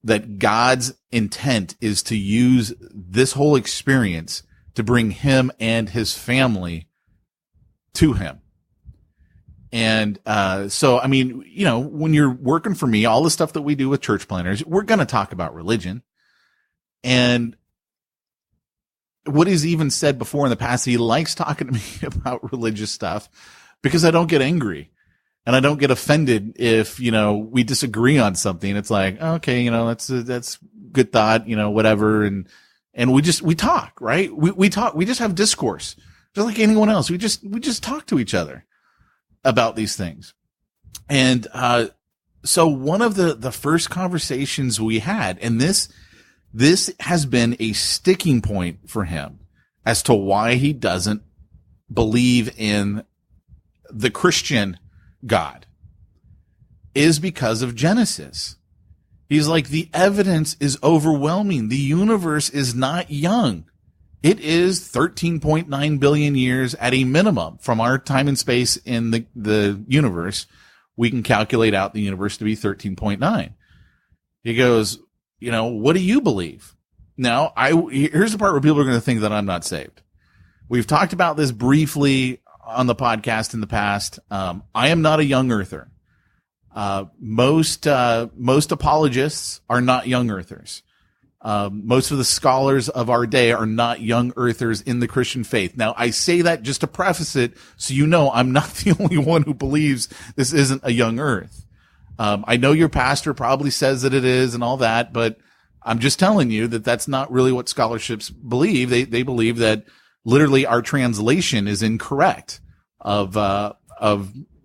that God's intent is to use this whole experience to bring him and his family to him. And, so, I mean, you know, when you're working for me, all the stuff that we do with church planners, we're going to talk about religion. And what he's even said before in the past, he likes talking to me about religious stuff because I don't get angry and I don't get offended if, you know, we disagree on something. It's like, okay, you know, that's good thought, you know, whatever. And we talk, right? We talk, we just have discourse just like anyone else. We just talk to each other about these things. And, so one of the first conversations we had, and this has been a sticking point for him as to why he doesn't believe in the Christian God, is because of Genesis. He's like, the evidence is overwhelming. The universe is not young. It is 13.9 billion years at a minimum from our time and space in the universe. We can calculate out the universe to be 13.9. He goes, you know, what do you believe? Now, here's the part where people are going to think that I'm not saved. We've talked about this briefly on the podcast in the past. I am not a young earther. Most apologists are not young earthers. Most of the scholars of our day are not young earthers in the Christian faith. Now, I say that just to preface it so you know I'm not the only one who believes this isn't a young earth. I know your pastor probably says that it is and all that, but I'm just telling you that that's not really what scholarships believe. They believe that literally our translation is incorrect of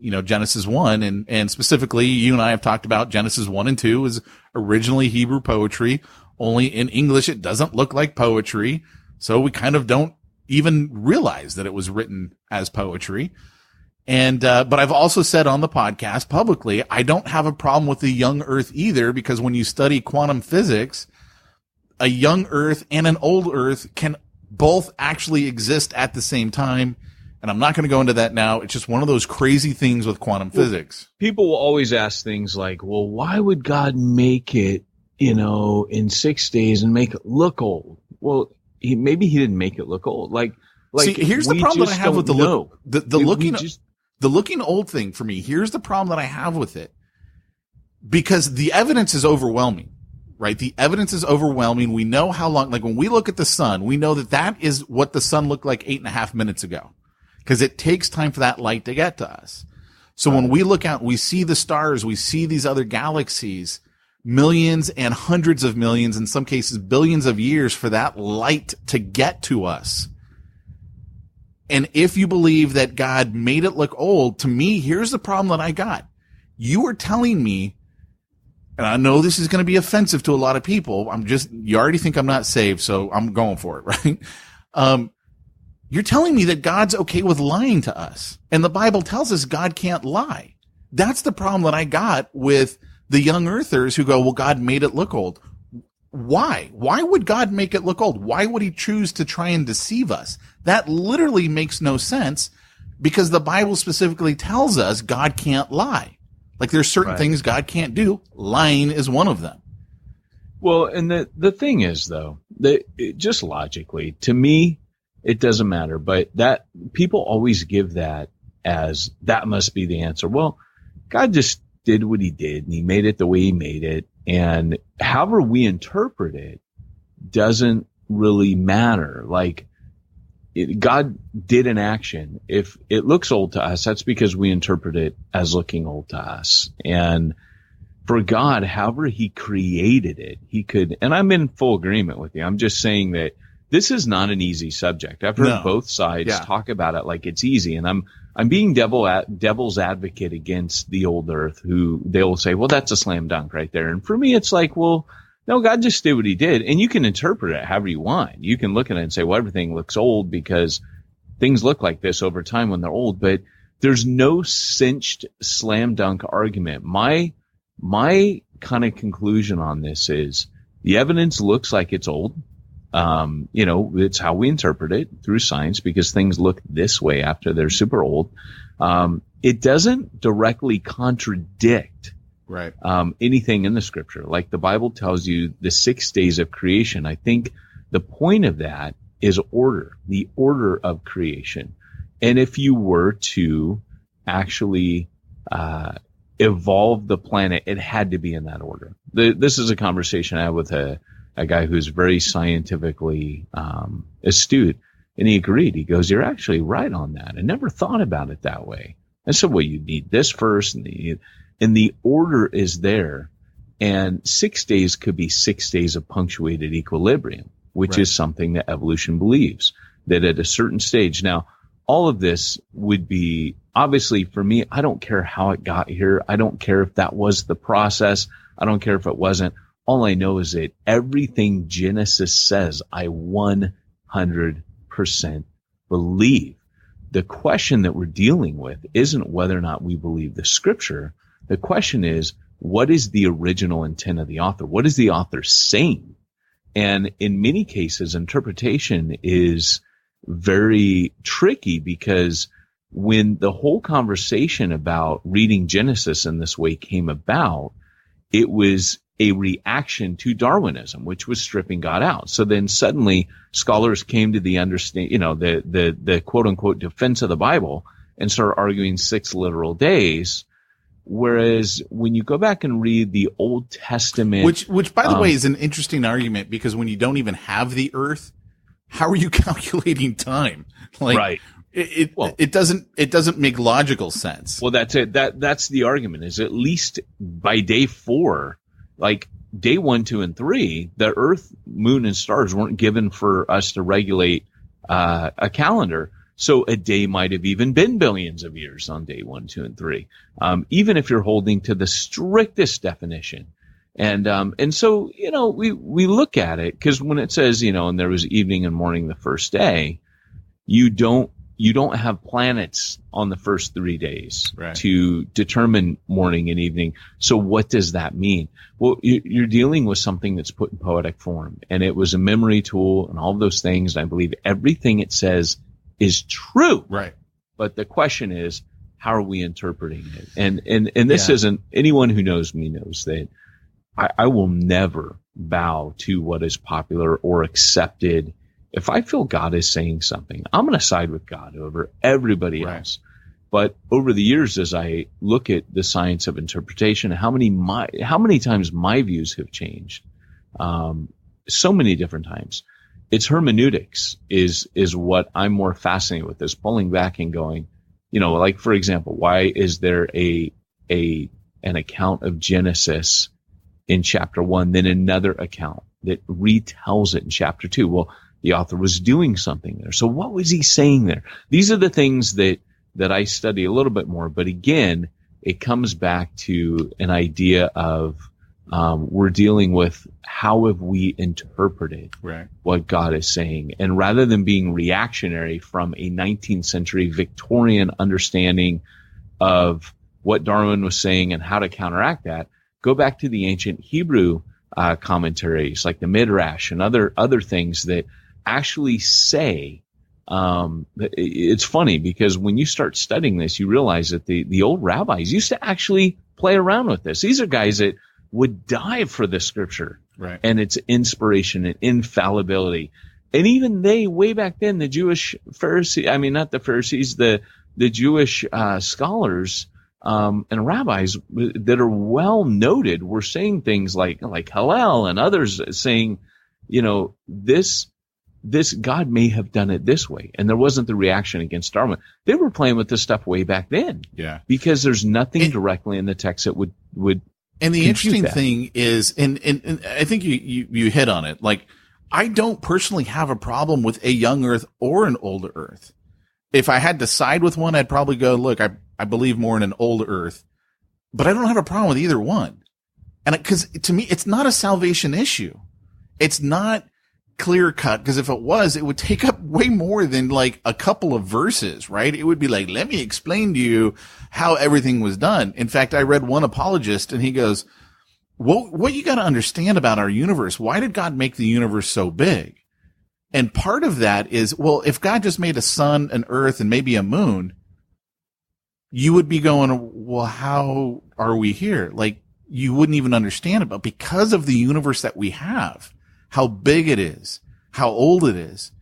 you know, Genesis 1 and specifically you and I have talked about Genesis 1 and 2 is originally Hebrew poetry. Only in English, it doesn't look like poetry. So we kind of don't even realize that it was written as poetry. And, but I've also said on the podcast publicly, I don't have a problem with the young earth either, because when you study quantum physics, a young earth and an old earth can both actually exist at the same time. And I'm not going to go into that now. It's just one of those crazy things with quantum physics. People will always ask things like, well, why would God make it, you know, in 6 days and make it look old? Well, maybe he didn't make it look old. Like, see, here's the problem that I have with the looking old thing for me. Here's the problem that I have with it, because the evidence is overwhelming, right? The evidence is overwhelming. We know how long, like when we look at the sun, we know that is what the sun looked like 8.5 minutes ago, because it takes time for that light to get to us. So when we look out, we see the stars, we see these other galaxies, millions and hundreds of millions, in some cases billions of years for that light to get to us. And if you believe that God made it look old, to me, here's the problem that I got. You are telling me, and I know this is going to be offensive to a lot of people. You already think I'm not saved, so I'm going for it, right? You're telling me that God's okay with lying to us. And the Bible tells us God can't lie. That's the problem that I got with the young earthers who go, well, God made it look old. Why? Why would God make it look old? Why would he choose to try and deceive us? That literally makes no sense, because the Bible specifically tells us God can't lie. Like, there's certain things God can't do. Lying is one of them. Well, and the thing is, though, that just logically, to me, it doesn't matter. But that people always give that as that must be the answer. Well, God just did what he did, and he made it the way he made it. And however we interpret it doesn't really matter. Like, God did an action. If it looks old to us, that's because we interpret it as looking old to us. And for God, however he created it, he could, and I'm in full agreement with you. I'm just saying that this is not an easy subject. I've heard both sides talk about it like it's easy. And I'm being devil's advocate against the old earth, who they'll say, well, that's a slam dunk right there. And for me, it's like, well, no, God just did what he did. And you can interpret it however you want. You can look at it and say, well, everything looks old because things look like this over time when they're old. But there's no cinched slam dunk argument. My kind of conclusion on this is the evidence looks like it's old. It's how we interpret it through science, because things look this way after they're super old. It doesn't directly contradict anything in the scripture. Like the Bible tells you the 6 days of creation. I think the point of that is order, the order of creation. And if you were to actually evolve the planet, it had to be in that order. This is a conversation I had with a guy who's very scientifically astute, and he agreed. He goes, you're actually right on that. I never thought about it that way. I said, well, you need this first, and the order is there. And 6 days could be 6 days of punctuated equilibrium, which is something that evolution believes, that at a certain stage. Now, all of this would be, obviously for me, I don't care how it got here. I don't care if that was the process. I don't care if it wasn't. All I know is that everything Genesis says, I 100% believe. The question that we're dealing with isn't whether or not we believe the scripture. The question is, what is the original intent of the author? What is the author saying? And in many cases, interpretation is very tricky, because when the whole conversation about reading Genesis in this way came about, it was a reaction to Darwinism, which was stripping God out. So then suddenly scholars came to the the quote unquote defense of the Bible and started arguing 6 literal days. Whereas when you go back and read the Old Testament, which by the way is an interesting argument, because when you don't even have the earth, how are you calculating time? Like, it doesn't make logical sense. Well, that's it. That's the argument, is at least by day 4, like day 1, 2, and 3, the earth, moon, and stars weren't given for us to regulate a calendar. So a day might have even been billions of years on day 1, 2, and 3, even if you're holding to the strictest definition. And so, we look at it, because when it says, and there was evening and morning the first day, you don't have planets on the first 3 days to determine morning and evening. So what does that mean? Well, you're dealing with something that's put in poetic form, and it was a memory tool and all of those things. And I believe everything it says is true. Right. But the question is, how are we interpreting it? And this isn't, anyone who knows me knows that I will never bow to what is popular or accepted. If I feel God is saying something, I'm going to side with God over everybody else. But over the years, as I look at the science of interpretation, how many times my views have changed, so many different times. It's hermeneutics is what I'm more fascinated with, is pulling back and going, like for example, why is there an account of Genesis in chapter 1, then another account that retells it in chapter 2? Well, the author was doing something there. So what was he saying there? These are the things that I study a little bit more. But again, it comes back to an idea of we're dealing with how have we interpreted what God is saying. And rather than being reactionary from a 19th century Victorian understanding of what Darwin was saying and how to counteract that, go back to the ancient Hebrew commentaries like the Midrash and other things that actually say, it's funny because when you start studying this, you realize that the old rabbis used to actually play around with this. These are guys that would die for the scripture and its inspiration and infallibility. And even they, way back then, the Jewish Pharisees, I mean, not the Pharisees, the Jewish scholars and rabbis that are well noted were saying things like Hillel and others saying, this God may have done it this way. And there wasn't the reaction against Darwin. They were playing with this stuff way back then. Yeah. Because there's nothing directly in the text that would and the interesting thing is, and I think you hit on it. Like, I don't personally have a problem with a young earth or an old earth. If I had to side with one, I'd probably go, look, I believe more in an old earth, but I don't have a problem with either one. And because to me, it's not a salvation issue. It's not clear cut, because if it was, it would take up way more than like a couple of verses, right? It would be like, let me explain to you how everything was done. In fact, I read one apologist and he goes, what you got to understand about our universe, why did God make the universe so big? And part of that is, well, if God just made a sun, an earth, and maybe a moon, you would be going, well, how are we here? Like, you wouldn't even understand it. But because of the universe that we have, how big it is, how old it is,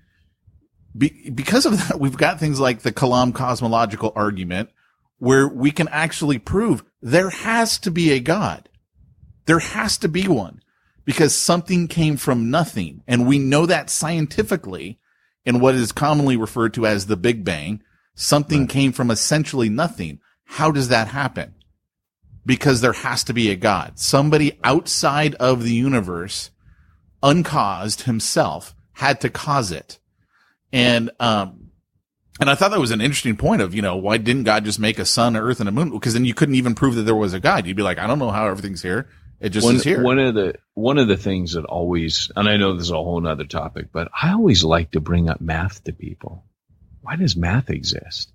because of that, we've got things like the Kalam cosmological argument, where we can actually prove there has to be a God. There has to be one, because something came from nothing. And we know that scientifically in what is commonly referred to as the Big Bang. Something came from essentially nothing. How does that happen? Because there has to be a God. Somebody outside of the universe, uncaused himself, had to cause it. And I thought that was an interesting point of, why didn't God just make a sun, earth, and a moon? Because then you couldn't even prove that there was a God. You'd be like, I don't know how everything's here. It just is here. One of the things that always, and I know this is a whole nother topic, but I always like to bring up math to people. Why does math exist?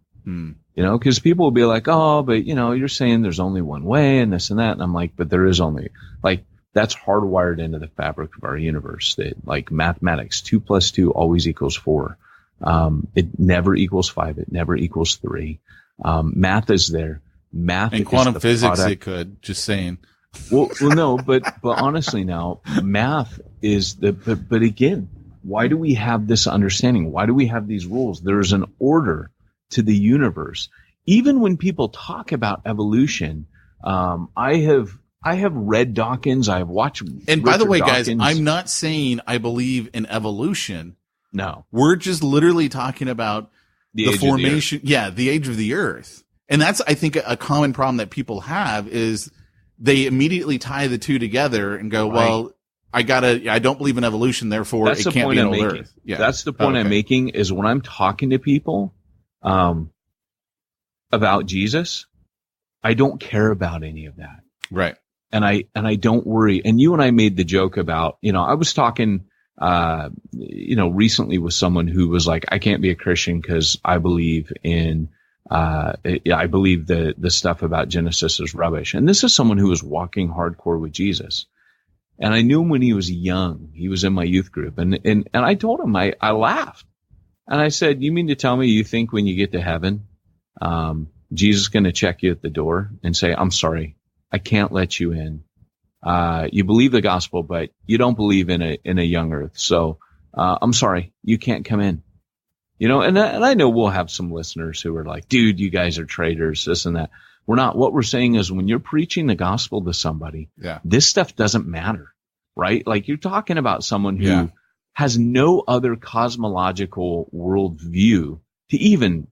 Because people will be like, oh, but you're saying there's only one way and this and that. And I'm like, but there is only, that's hardwired into the fabric of our universe, that like mathematics, 2 + 2 always equals 4. It never equals 5. It never equals 3. Math is there. Math and quantum physics, it could, just saying. Well, no, but honestly now, math is but again, why do we have this understanding? Why do we have these rules? There's an order to the universe. Even when people talk about evolution, I have read Dawkins. I've watched. And by the way, guys, I'm not saying I believe in evolution. No, we're just literally talking about the formation. The age of the earth. And that's, I think, a common problem that people have is they immediately tie the two together and go, well, I don't believe in evolution, therefore it can't be an old earth. Yeah. That's the point I'm making, is when I'm talking to people about Jesus, I don't care about any of that. Right. And I don't worry. And you and I made the joke about, I was talking, recently with someone who was like, I can't be a Christian because I believe in, I believe the stuff about Genesis is rubbish. And this is someone who was walking hardcore with Jesus. And I knew him when he was young. He was in my youth group. And I told him, I laughed. And I said, you mean to tell me you think when you get to heaven, Jesus is going to check you at the door and say, I'm sorry, I can't let you in. You believe the gospel, but you don't believe in a young earth. So, I'm sorry, you can't come in. And I know we'll have some listeners who are like, dude, you guys are traitors, this and that. We're not. What we're saying is when you're preaching the gospel to somebody, this stuff doesn't matter, right? Like, you're talking about someone who has no other cosmological worldview to even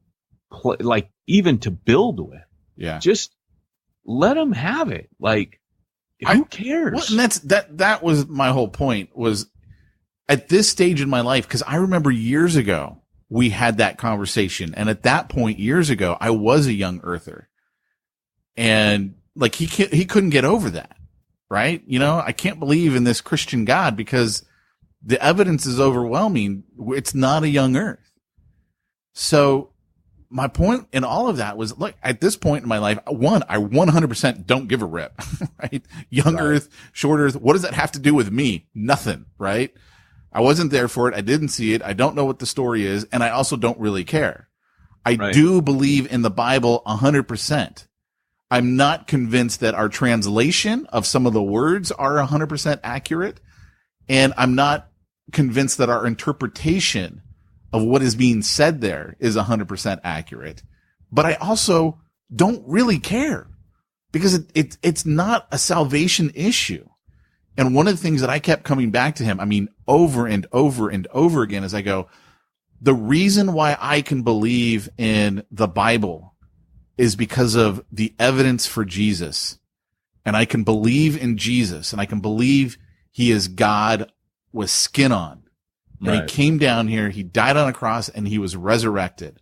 even to build with. Yeah. Just let them have it. Like, who cares? Well, and that was my whole point, was at this stage in my life, because I remember years ago we had that conversation, and at that point years ago I was a young earther, and like he couldn't get over that, right? You know, I can't believe in this Christian God because the evidence is overwhelming. It's not a young earth. So my point in all of that was, look, at this point in my life, one, I 100% don't give a rip, right? Young earth, short earth. What does that have to do with me? Nothing, right? I wasn't there for it. I didn't see it. I don't know what the story is. And I also don't really care. I do believe in the Bible 100%. I'm not convinced that our translation of some of the words are 100% accurate. And I'm not convinced that our interpretation of what is being said there is 100% accurate. But I also don't really care because it's not a salvation issue. And one of the things that I kept coming back to him, I mean, over and over and over again, is I go, the reason why I can believe in the Bible is because of the evidence for Jesus. And I can believe in Jesus, and I can believe he is God with skin on. And he came down here, he died on a cross, and he was resurrected.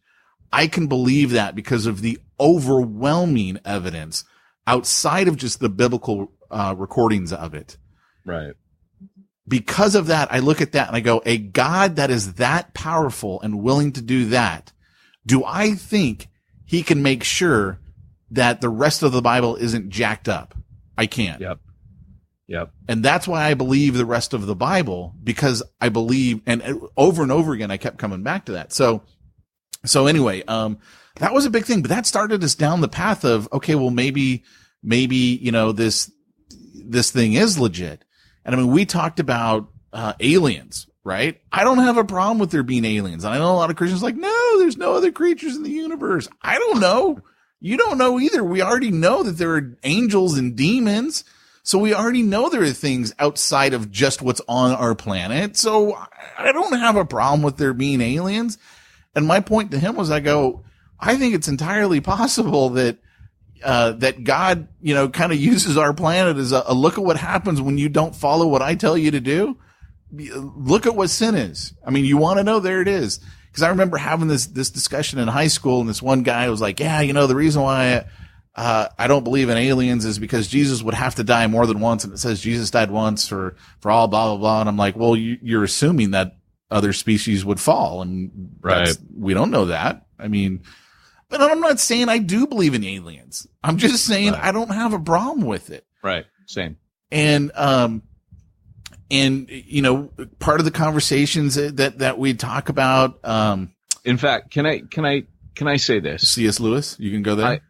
I can believe that because of the overwhelming evidence outside of just the biblical recordings of it. Right. Because of that, I look at that and I go, a God that is that powerful and willing to do that, do I think he can make sure that the rest of the Bible isn't jacked up? I can't. Yep. And that's why I believe the rest of the Bible, because I believe, and over again, I kept coming back to that. So anyway, that was a big thing, but that started us down the path of, okay, well, maybe, you know, this thing is legit. And I mean, we talked about, aliens, right? I don't have a problem with there being aliens. And I know a lot of Christians are like, no, there's no other creatures in the universe. I don't know. You don't know either. We already know that there are angels and demons. So we already know there are things outside of just what's on our planet. So I don't have a problem with there being aliens. And my point to him was, I go, I think it's entirely possible that God, you know, kind of uses our planet as a look at what happens when you don't follow what I tell you to do. Look at what sin is. I mean, you want to know, there it is. Because I remember having this discussion in high school, and this one guy was like, yeah, you know, the reason why I don't believe in aliens is because Jesus would have to die more than once. And it says Jesus died once for all blah, blah, blah. And I'm like, well, you're assuming that other species would fall. And we don't know that. I mean, but I'm not saying I do believe in aliens. I'm just saying I don't have a problem with it. Right. Same. And you know, part of the conversations that we talk about, in fact, can I say this? C.S. Lewis, you can go there.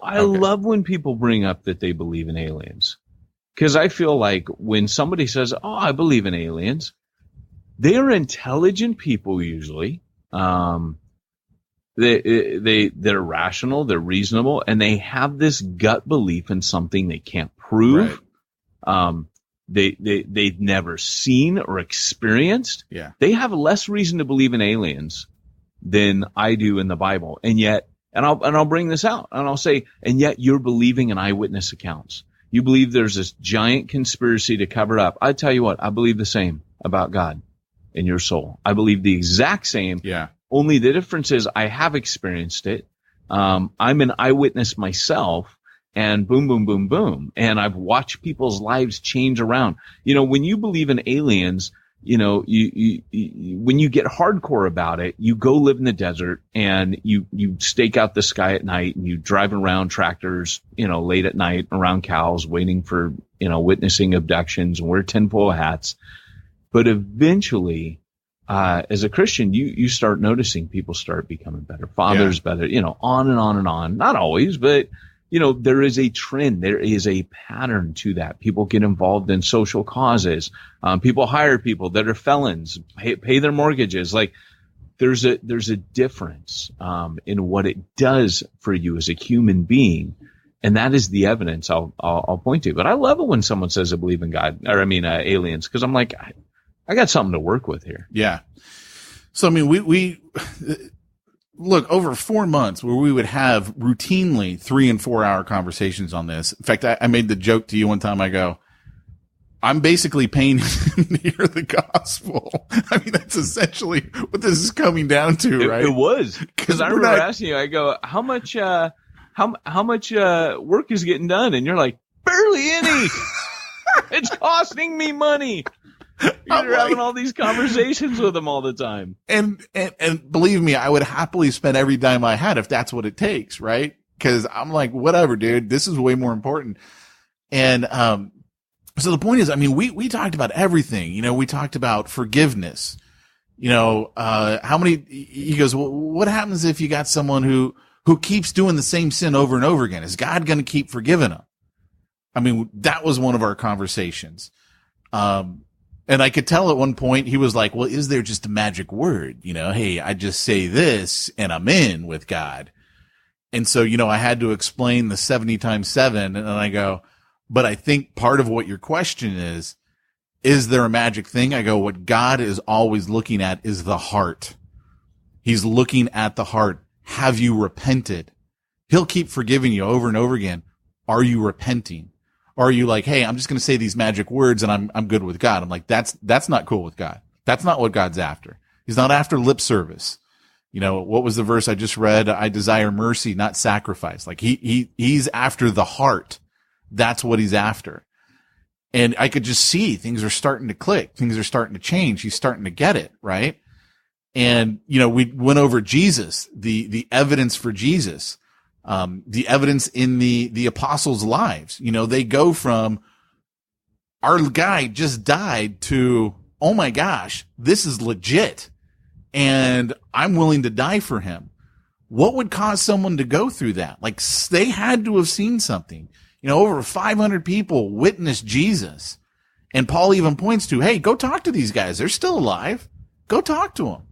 I love when people bring up that they believe in aliens, because I feel like when somebody says, "Oh, I believe in aliens," they are intelligent people usually. They're rational, they're reasonable, and they have this gut belief in something they can't prove. Right. They've never seen or experienced. Yeah. They have less reason to believe in aliens than I do in the Bible. And yet, and I'll bring this out and I'll say, and yet you're believing in eyewitness accounts. You believe there's this giant conspiracy to cover up. I tell you what, I believe the same about God and your soul. I believe the exact same. Yeah. Only the difference is I have experienced it. I'm an eyewitness myself, and boom, boom, boom, boom. And I've watched people's lives change around. You know, when you believe in aliens, you know, you when you get hardcore about it, you go live in the desert and you stake out the sky at night and you drive around tractors, you know, late at night around cows, waiting for, you know, witnessing abductions, and wear tinfoil hats. But eventually, as a Christian, you start noticing people start becoming better fathers, better, you know, on and on and on. Not always, but, you know, there is a trend. There is a pattern to that. People get involved in social causes. People hire people that are felons, pay their mortgages. Like there's a difference, in what it does for you as a human being. And that is the evidence I'll point to. But I love it when someone says I believe in God, or I mean, aliens, because I'm like, I got something to work with here. Yeah. So, I mean, look, over 4 months where we would have routinely 3 and 4 hour conversations on this. In fact, I made the joke to you one time. I go, I'm basically paying him to hear the gospel. I mean, that's essentially what this is coming down to, right? It was. Because I remember asking you, I go, how much work is getting done? And you're like, barely any. It's costing me money. You're having all these conversations with him all the time. And believe me, I would happily spend every dime I had if that's what it takes, right? Because I'm like, whatever, dude, this is way more important. And so the point is, I mean, we talked about everything. You know, we talked about forgiveness. You know, he goes, well, what happens if you got someone who keeps doing the same sin over and over again? Is God going to keep forgiving them? I mean, that was one of our conversations. And I could tell at one point he was like, well, is there just a magic word? You know, hey, I just say this and I'm in with God. And so, you know, I had to explain the 70 times 7. And I go, but I think part of what your question is there a magic thing? I go, what God is always looking at is the heart. He's looking at the heart. Have you repented? He'll keep forgiving you over and over again. Are you repenting? Or are you like, hey, I'm just going to say these magic words and I'm good with God? I'm like, that's not cool with God. That's not what God's after. He's not after lip service. You know, what was the verse I just read? I desire mercy, not sacrifice. Like he's after the heart. That's what he's after. And I could just see things are starting to click. Things are starting to change. He's starting to get it, right? And, you know, we went over Jesus, the evidence for Jesus. The evidence in the apostles' lives. You know, they go from our guy just died to, oh my gosh, this is legit. And I'm willing to die for him. What would cause someone to go through that? Like they had to have seen something. You know, over 500 people witnessed Jesus. And Paul even points to, hey, go talk to these guys. They're still alive. Go talk to them.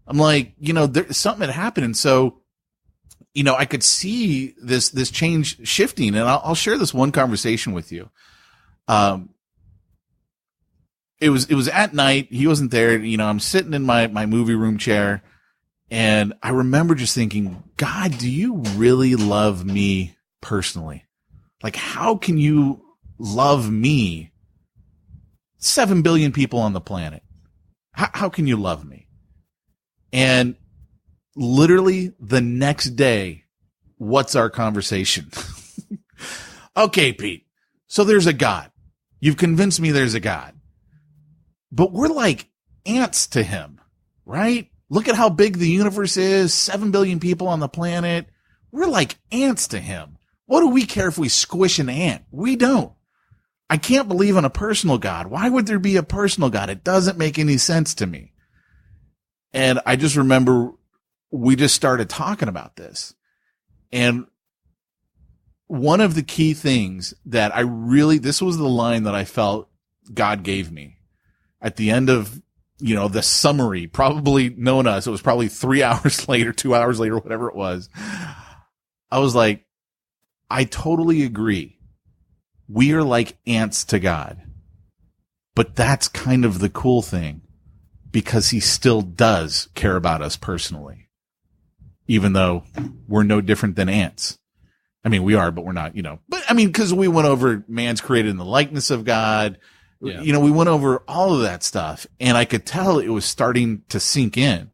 I'm like, you know, something had happened. And so, you know, I could see this change shifting, and I'll share this one conversation with you. It was at night. He wasn't there. You know, I'm sitting in my movie room chair, and I remember just thinking, God, do you really love me personally? Like, how can you love me? 7 billion people on the planet. How can you love me? And literally the next day, what's our conversation? Okay, Pete. So there's a God. You've convinced me there's a God. But we're like ants to him, right? Look at how big the universe is. 7 billion people on the planet. We're like ants to him. What do we care if we squish an ant? We don't. I can't believe in a personal God. Why would there be a personal God? It doesn't make any sense to me. And I just remember we just started talking about this. And one of the key things that this was the line that I felt God gave me at the end of, you know, the summary, probably known us. It was probably 3 hours later, 2 hours later, whatever it was. I was like, I totally agree. We are like ants to God. But that's kind of the cool thing, because he still does care about us personally, even though we're no different than ants. I mean, we are, but we're not, you know. But I mean, because we went over man's created in the likeness of God. Yeah. You know, we went over all of that stuff, and I could tell it was starting to sink in.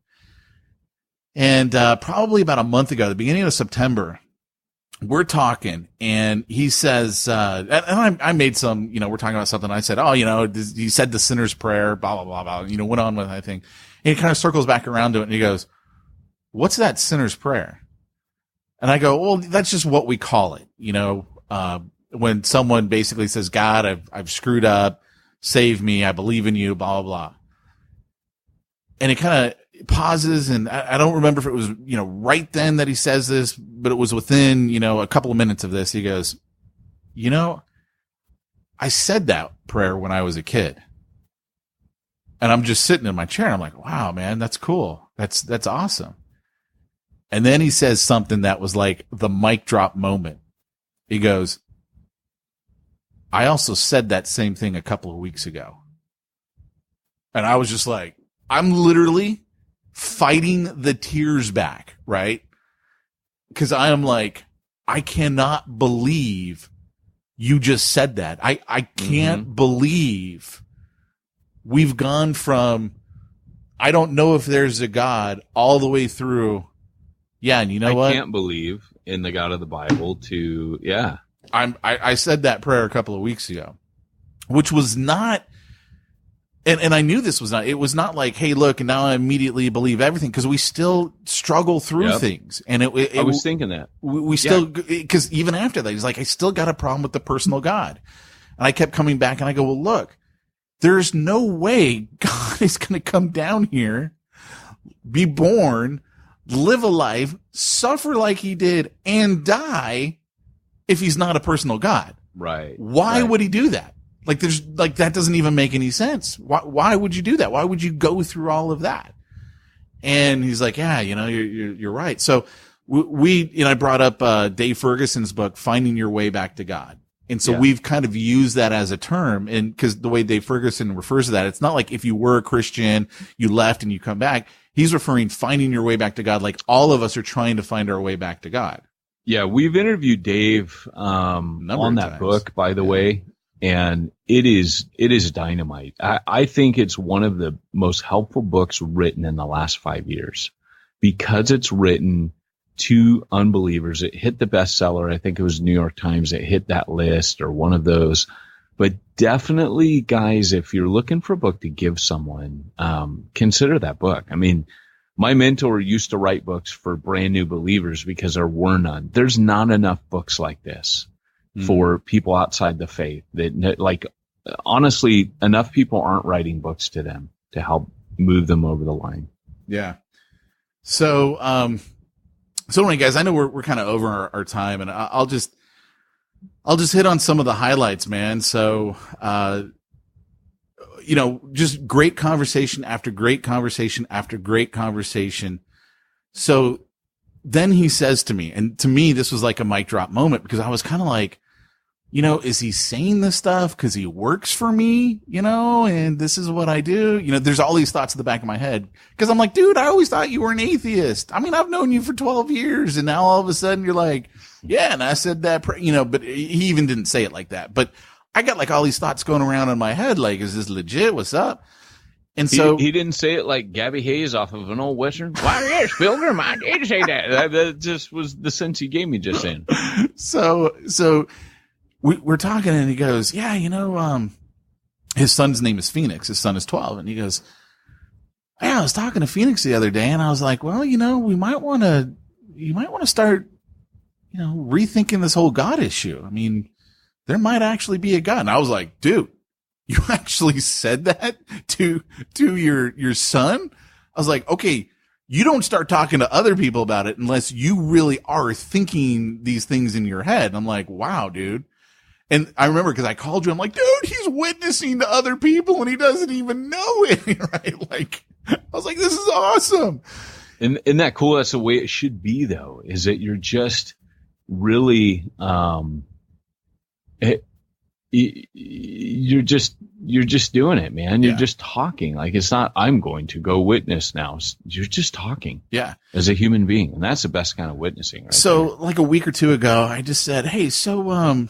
And probably about a month ago, the beginning of September, we're talking, and he says, and I made some, you know, we're talking about something. I said, oh, you know, he said the sinner's prayer, blah, blah, blah, blah. You know, went on with, I think. And he kind of circles back around to it, and he goes, what's that sinner's prayer? And I go, well, that's just what we call it. You know, when someone basically says, God, I've screwed up, save me, I believe in you, blah, blah, blah. And it kind of pauses, and I don't remember if it was, you know, right then that he says this, but it was within, you know, a couple of minutes of this. He goes, you know, I said that prayer when I was a kid. And I'm just sitting in my chair, and I'm like, wow, man, that's cool. That's awesome. And then he says something that was like the mic drop moment. He goes, I also said that same thing a couple of weeks ago. And I was just like, I'm literally fighting the tears back, right? Because I am like, I cannot believe you just said that. I can't believe we've gone from, I don't know if there's a God, all the way through. Yeah. And you know what? I can't believe in the God of the Bible to, yeah. I said that prayer a couple of weeks ago, which was not, and I knew this was not, it was not like, hey, look, and now I immediately believe everything, because we still struggle through things. And I was thinking that. We still, because even after that, he's like, I still got a problem with the personal God. And I kept coming back and I go, well, look, there's no way God is going to come down here, be born, live a life, suffer like he did, and die if he's not a personal God. Right. Why would he do that? Like, that doesn't even make any sense. Why would you do that? Why would you go through all of that? And he's like, yeah, you're right. So I brought up, Dave Ferguson's book, Finding Your Way Back to God. And so we've kind of used that as a term, and because the way Dave Ferguson refers to that, it's not like if you were a Christian, you left and you come back. He's referring finding your way back to God, like all of us are trying to find our way back to God. Yeah, we've interviewed Dave on that book, by the way, and it is dynamite. I think it's one of the most helpful books written in the last 5 years, because it's written to unbelievers. It hit the bestseller. I think it was New York Times. It hit that list, or one of those. But definitely, guys, if you're looking for a book to give someone, consider that book. I mean, my mentor used to write books for brand new believers because there were none. There's not enough books like this for people outside the faith. That, like, honestly, enough people aren't writing books to them to help move them over the line. Yeah. So anyway, guys, I know we're kind of over our time, and I'll just hit on some of the highlights, man. So, just great conversation after great conversation after great conversation. So then he says to me, and to me, this was like a mic drop moment, because I was kind of like, is he saying this stuff because he works for me, and this is what I do? There's all these thoughts in the back of my head, because I'm like, dude, I always thought you were an atheist. I mean, I've known you for 12 years, and now all of a sudden you're like, yeah, and I said that, but he even didn't say it like that. But I got like all these thoughts going around in my head, like, is this legit? What's up? And so he didn't say it like Gabby Hayes off of an old Western. Why, yes, Pilgrim, I did say that. That just was the sense he gave me just then. So we're talking, and he goes, yeah, his son's name is Phoenix. His son is 12. And he goes, yeah, I was talking to Phoenix the other day, and I was like, well, you might want to start, rethinking this whole God issue. I mean, there might actually be a God. And I was like, dude, you actually said that to your son? I was like, okay, you don't start talking to other people about it unless you really are thinking these things in your head. And I'm like, wow, dude. And I remember, because I called you, I'm like, dude, he's witnessing to other people and he doesn't even know it, right? Like, I was like, this is awesome. And isn't that cool? That's the way it should be, though, is that you're just really, you're just doing it, man. You're just talking. Like, it's not, I'm going to go witness now. You're just talking. Yeah. As a human being. And that's the best kind of witnessing, right? So there. Like a week or two ago, I just said, hey, so,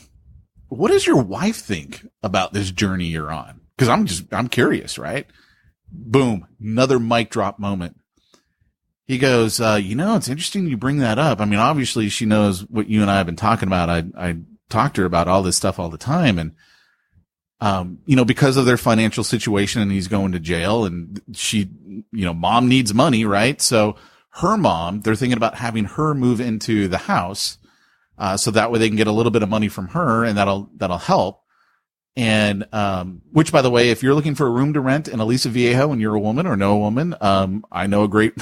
what does your wife think about this journey you're on? Cause I'm curious, right? Boom. Another mic drop moment. He goes, it's interesting you bring that up. I mean, obviously she knows what you and I have been talking about. I talk to her about all this stuff all the time. And, because of their financial situation, and he's going to jail, and she, mom needs money, right? So her mom, they're thinking about having her move into the house. So that way they can get a little bit of money from her, and that'll help. And, which, by the way, if you're looking for a room to rent in Aliso Viejo and you're a woman or know a woman, I know a great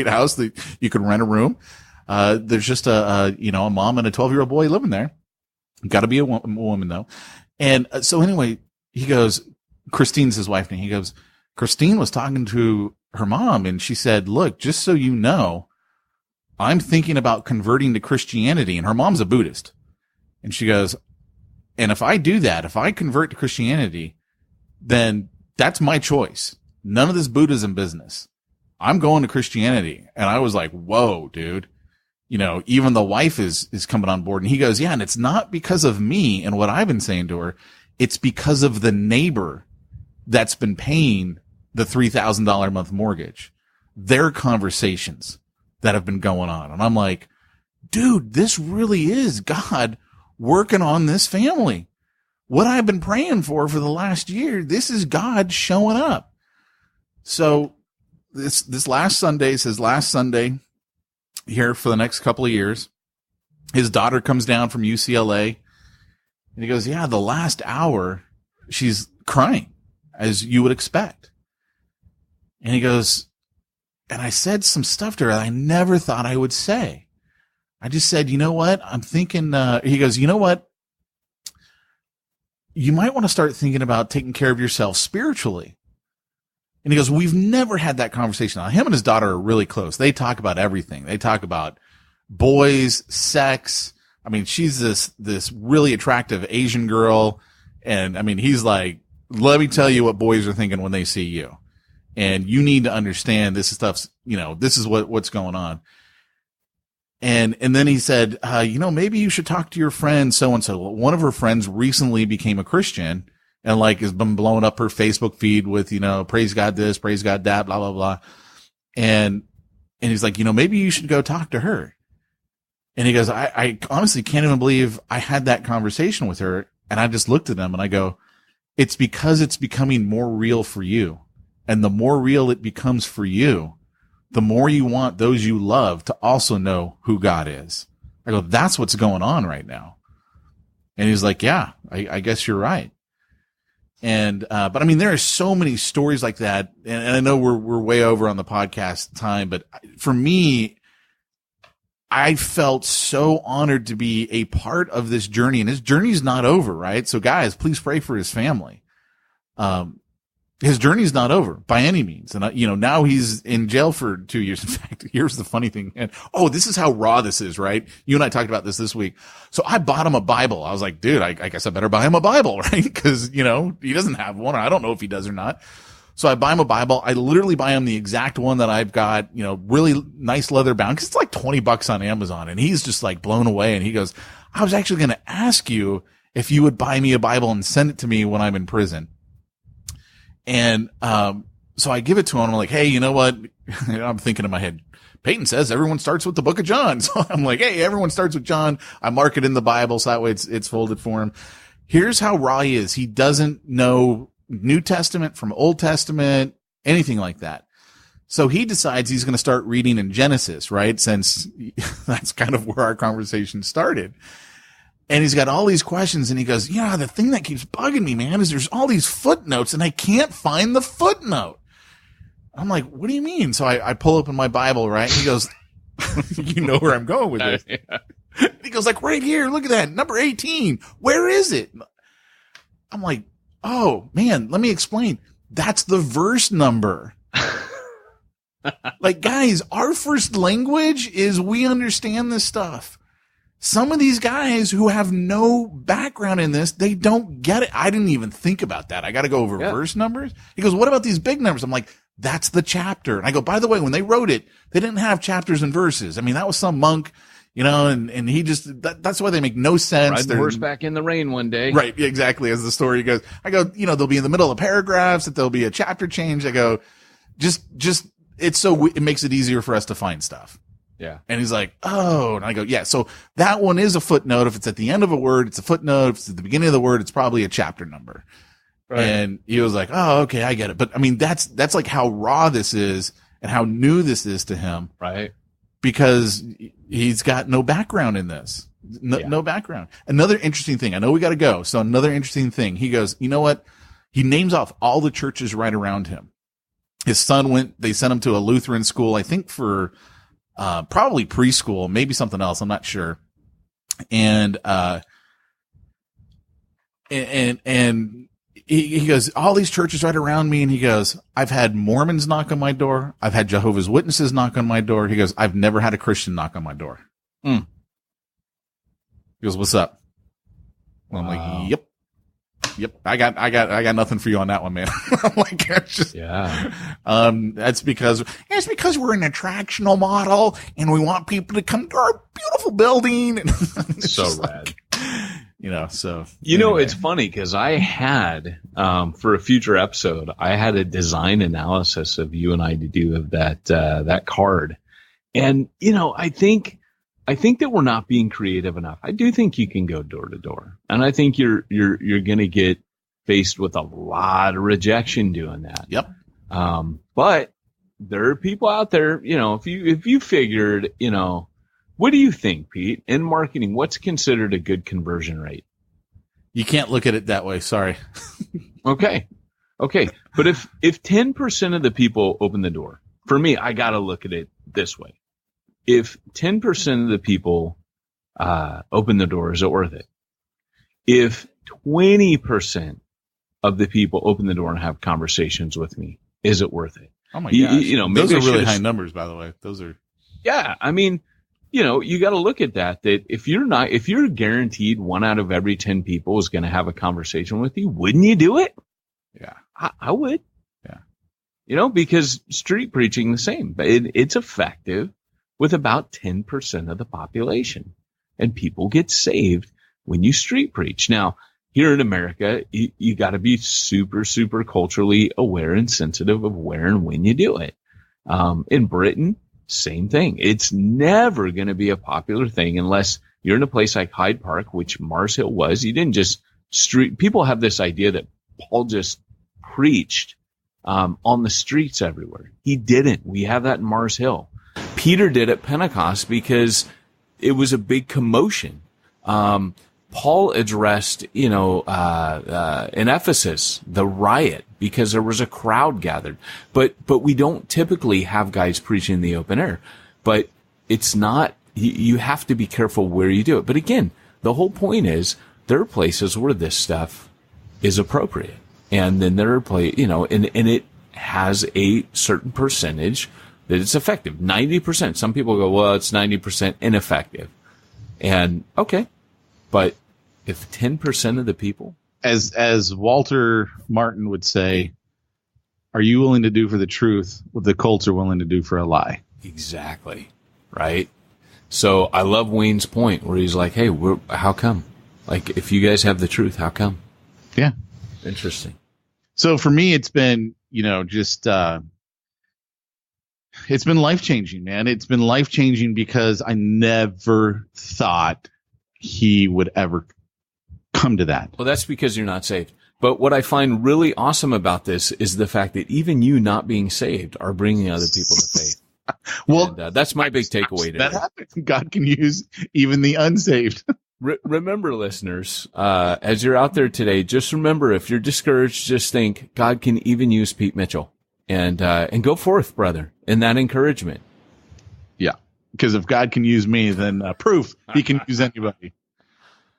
house that you can rent a room. There's just a mom and a 12-year-old boy living there. Got to be a woman though. And so anyway, he goes, Christine's his wife name. He goes, Christine was talking to her mom, and she said, look, just so you know, I'm thinking about converting to Christianity. And her mom's a Buddhist. And she goes, and if I do that, if I convert to Christianity, then that's my choice. None of this Buddhism business. I'm going to Christianity. And I was like, whoa, dude. You know, even the wife is coming on board. And he goes, yeah, and it's not because of me and what I've been saying to her. It's because of the neighbor that's been paying the $3,000 a month mortgage. Their conversations that have been going on. And I'm like, dude, this really is God working on this family. What I've been praying for the last year, this is God showing up. So this last Sunday is his last Sunday here for the next couple of years. His daughter comes down from UCLA and he goes, yeah, the last hour she's crying as you would expect. And he goes, and I said some stuff to her that I never thought I would say. I just said, you know what? I'm thinking, he goes, you know what? You might want to start thinking about taking care of yourself spiritually. And he goes, we've never had that conversation. Now, him and his daughter are really close. They talk about everything. They talk about boys, sex. I mean, she's this really attractive Asian girl. And I mean, he's like, let me tell you what boys are thinking when they see you. And you need to understand this stuff's, you know, this is what's going on. And then he said, you know, maybe you should talk to your friend so-and-so. One of her friends recently became a Christian and like has been blowing up her Facebook feed with, you know, praise God this, praise God that, blah, blah, blah. And he's like, you know, maybe you should go talk to her. And he goes, I honestly can't even believe I had that conversation with her. And I just looked at him and I go, it's because it's becoming more real for you. And the more real it becomes for you, the more you want those you love to also know who God is. I go, that's what's going on right now. And he's like, yeah, I guess you're right. And, but I mean, there are so many stories like that. And I know we're way over on the podcast time, but for me, I felt so honored to be a part of this journey, and his journey's not over, right? So guys, please pray for his family. His journey's not over by any means. And, you know, now he's in jail for 2 years. In fact, here's the funny thing. And, this is how raw this is, right? You and I talked about this week. So I bought him a Bible. I was like, dude, I guess I better buy him a Bible, right? Cause, you know, he doesn't have one. I don't know if he does or not. So I buy him a Bible. I literally buy him the exact one that I've got, you know, really nice leather bound. Cause it's like $20 on Amazon. And he's just like blown away. And he goes, I was actually going to ask you if you would buy me a Bible and send it to me when I'm in prison. And, so I give it to him. I'm like, hey, you know what? I'm thinking in my head, Peyton says everyone starts with the book of John. So I'm like, hey, everyone starts with John. I mark it in the Bible. So that way it's folded for him. Here's how raw he is. He doesn't know New Testament from Old Testament, anything like that. So he decides he's going to start reading in Genesis, right? Since that's kind of where our conversation started. And he's got all these questions and he goes, yeah, the thing that keeps bugging me, man, is there's all these footnotes and I can't find the footnote. I'm like, what do you mean? So I pull open my Bible, right? And he goes, you know where I'm going with this. Yeah. He goes like, right here, look at that, number 18. Where is it? I'm like, oh man, let me explain. That's the verse number. Like, guys, our first language is we understand this stuff. Some of these guys who have no background in this, they don't get it. I didn't even think about that. I got to go over verse numbers. He goes, what about these big numbers? I'm like, that's the chapter. And I go, by the way, when they wrote it, they didn't have chapters and verses. I mean, that was some monk, you know, and he just, that's why they make no sense. Ride the horseback in the rain one day. Right. Exactly. As the story goes, I go, you know, they'll be in the middle of paragraphs, that there'll be a chapter change. I go, just, it makes it easier for us to find stuff. Yeah. And he's like, oh, and I go, yeah. So that one is a footnote. If it's at the end of a word, it's a footnote. If it's at the beginning of the word, it's probably a chapter number. Right. And he was like, oh, okay, I get it. But I mean, that's like how raw this is and how new this is to him. Right. Because he's got no background in this. No background. Another interesting thing. I know we got to go. So another interesting thing. He goes, you know what? He names off all the churches right around him. His son they sent him to a Lutheran school, I think for, probably preschool, maybe something else. I'm not sure. And he goes, all these churches right around me. And he goes, I've had Mormons knock on my door. I've had Jehovah's Witnesses knock on my door. He goes, I've never had a Christian knock on my door. He goes, what's up? Well, I'm like, yep. Yep. I got nothing for you on that one, man. I'm like, that's just, that's because we're an attractional model and we want people to come to our beautiful building. So rad. So. Anyway. It's funny because I had, for a future episode, I had a design analysis of you and I to do of that card. And, I think that we're not being creative enough. I do think you can go door to door, and I think you're going to get faced with a lot of rejection doing that. Yep. But there are people out there, if you figured, what do you think, Pete, in marketing, what's considered a good conversion rate? You can't look at it that way. Sorry. Okay. But if 10% of the people open the door, for me, I got to look at it this way. If 10% of the people open the door, is it worth it? If 20% of the people open the door and have conversations with me, is it worth it? Oh my gosh. Maybe those are really high numbers, by the way. Those are. Yeah. I mean, you got to look at that if you're guaranteed 1 out of every 10 people is going to have a conversation with you, wouldn't you do it? Yeah. I would. Yeah. Because street preaching the same, but it's effective with about 10% of the population, and people get saved when you street preach. Now, here in America, you got to be super, super culturally aware and sensitive of where and when you do it. In Britain, same thing. It's never going to be a popular thing unless you're in a place like Hyde Park, which Mars Hill was. You didn't just street. People have this idea that Paul just preached on the streets everywhere. He didn't. We have that in Mars Hill. Peter did at Pentecost because it was a big commotion. Paul addressed, in Ephesus, the riot because there was a crowd gathered. But we don't typically have guys preaching in the open air. But it's not, you have to be careful where you do it. But again, the whole point is there are places where this stuff is appropriate. And then there are and it has a certain percentage that it's effective. 90%. Some people go, well, it's 90% ineffective. And okay. But if 10% of the people, as Walter Martin would say, are you willing to do for the truth what the cults are willing to do for a lie? Exactly. Right. So I love Wayne's point where he's like, hey, how come? Like, if you guys have the truth, how come? Yeah. Interesting. So for me, it's been, it's been life-changing, man. It's been life-changing because I never thought he would ever come to that. Well, that's because you're not saved. But what I find really awesome about this is the fact that even you not being saved are bringing other people to faith. Well, and, that's my big takeaway today. That happens. God can use even the unsaved. Remember, listeners, as you're out there today, just remember, if you're discouraged, just think God can even use Pete Mitchell, and go forth, brother, in that encouragement. Yeah. Because if God can use me, then proof he can use anybody.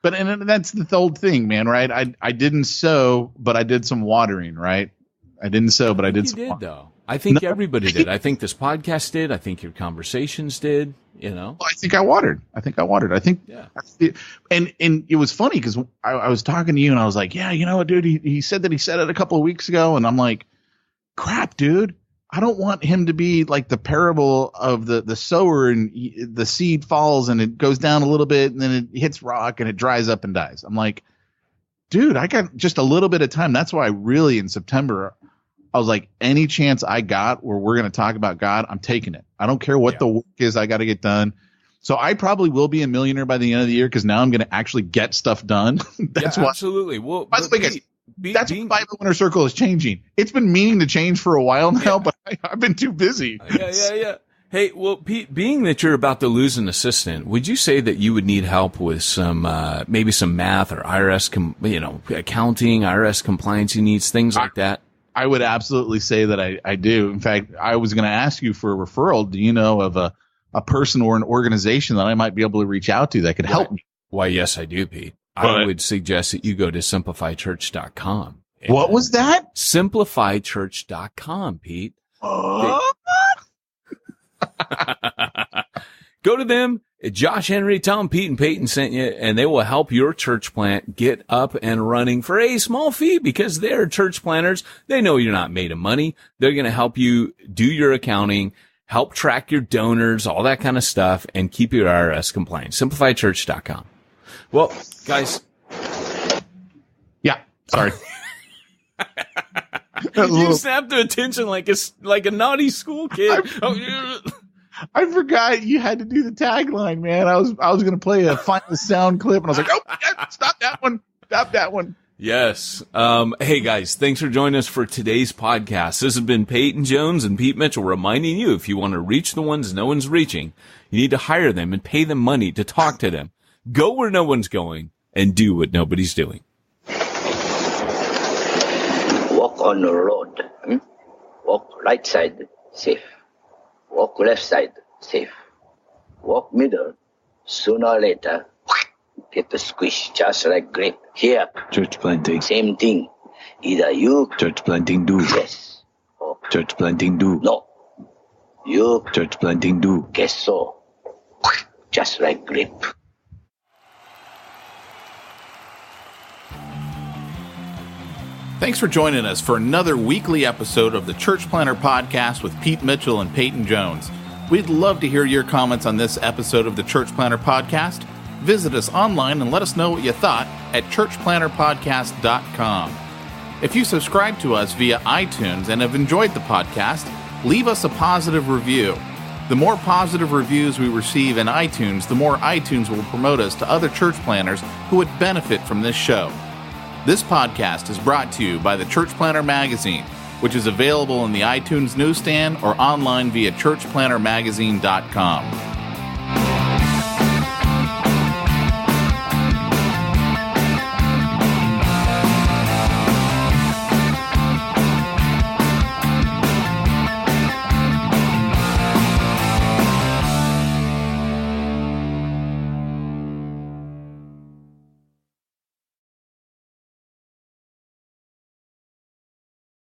But and that's the old thing, man, right? I didn't sow, but I did some watering, right? I didn't sow, but I did some watering. Though. I think everybody did. I think this podcast did. I think your conversations did, Well, I think I watered. I think, yeah. And it was funny because I was talking to you and I was like, yeah, you know what, dude, he said that he said it a couple of weeks ago. And I'm like, crap, dude. I don't want him to be like the parable of the sower and the seed falls and it goes down a little bit and then it hits rock and it dries up and dies. I'm like, dude, I got just a little bit of time. That's why really in September, I was like, any chance I got where we're going to talk about God, I'm taking it. I don't care what the work is I got to get done. So I probably will be a millionaire by the end of the year because now I'm going to actually get stuff done. That's why. Absolutely. Well, by the way, guys, that's why Bible Winter Circle is changing. It's been meaning to change for a while now, but I've been too busy. Yeah. Hey, well, Pete, being that you're about to lose an assistant, would you say that you would need help with some, maybe some math or IRS, accounting, IRS compliance needs, things like that? I would absolutely say that I do. In fact, I was going to ask you for a referral. Do you know of a person or an organization that I might be able to reach out to that could help me? Why, yes, I do, Pete. I would suggest that you go to simplifychurch.com. What was that? Simplifychurch.com, Pete. Go to them Josh, Henry, Tom, Pete, and Peyton sent you, and they will help your church plant get up and running for a small fee because they're church planners. They know you're not made of money. They're going to help you do your accounting, help track your donors, all that kind of stuff, and keep your IRS compliant. SimplifiedChurch.com. Well, guys. Yeah. Sorry. You snapped to attention like a naughty school kid. I forgot you had to do the tagline, man. I was going to play a final sound clip, and I was like, oh, yeah, stop that one. Stop that one. Yes. Hey, guys, thanks for joining us for today's podcast. This has been Peyton Jones and Pete Mitchell reminding you, if you want to reach the ones no one's reaching, you need to hire them and pay them money to talk to them. Go where no one's going and do what nobody's doing. Walk on the road. Walk right side, safe. Walk left side, safe. Walk middle, sooner or later, get the squish, just like grape. Here, church planting. Same thing. Either you, church planting do. Yes. Or church planting do. No. You, church planting do. Guess so. Just like grape. Thanks for joining us for another weekly episode of the Church Planter Podcast with Pete Mitchell and Peyton Jones. We'd love to hear your comments on this episode of the Church Planter Podcast. Visit us online and let us know what you thought at churchplanterpodcast.com. If you subscribe to us via iTunes and have enjoyed the podcast, leave us a positive review. The more positive reviews we receive in iTunes, the more iTunes will promote us to other church planners who would benefit from this show. This podcast is brought to you by the Church Planter Magazine, which is available in the iTunes newsstand or online via churchplantermagazine.com.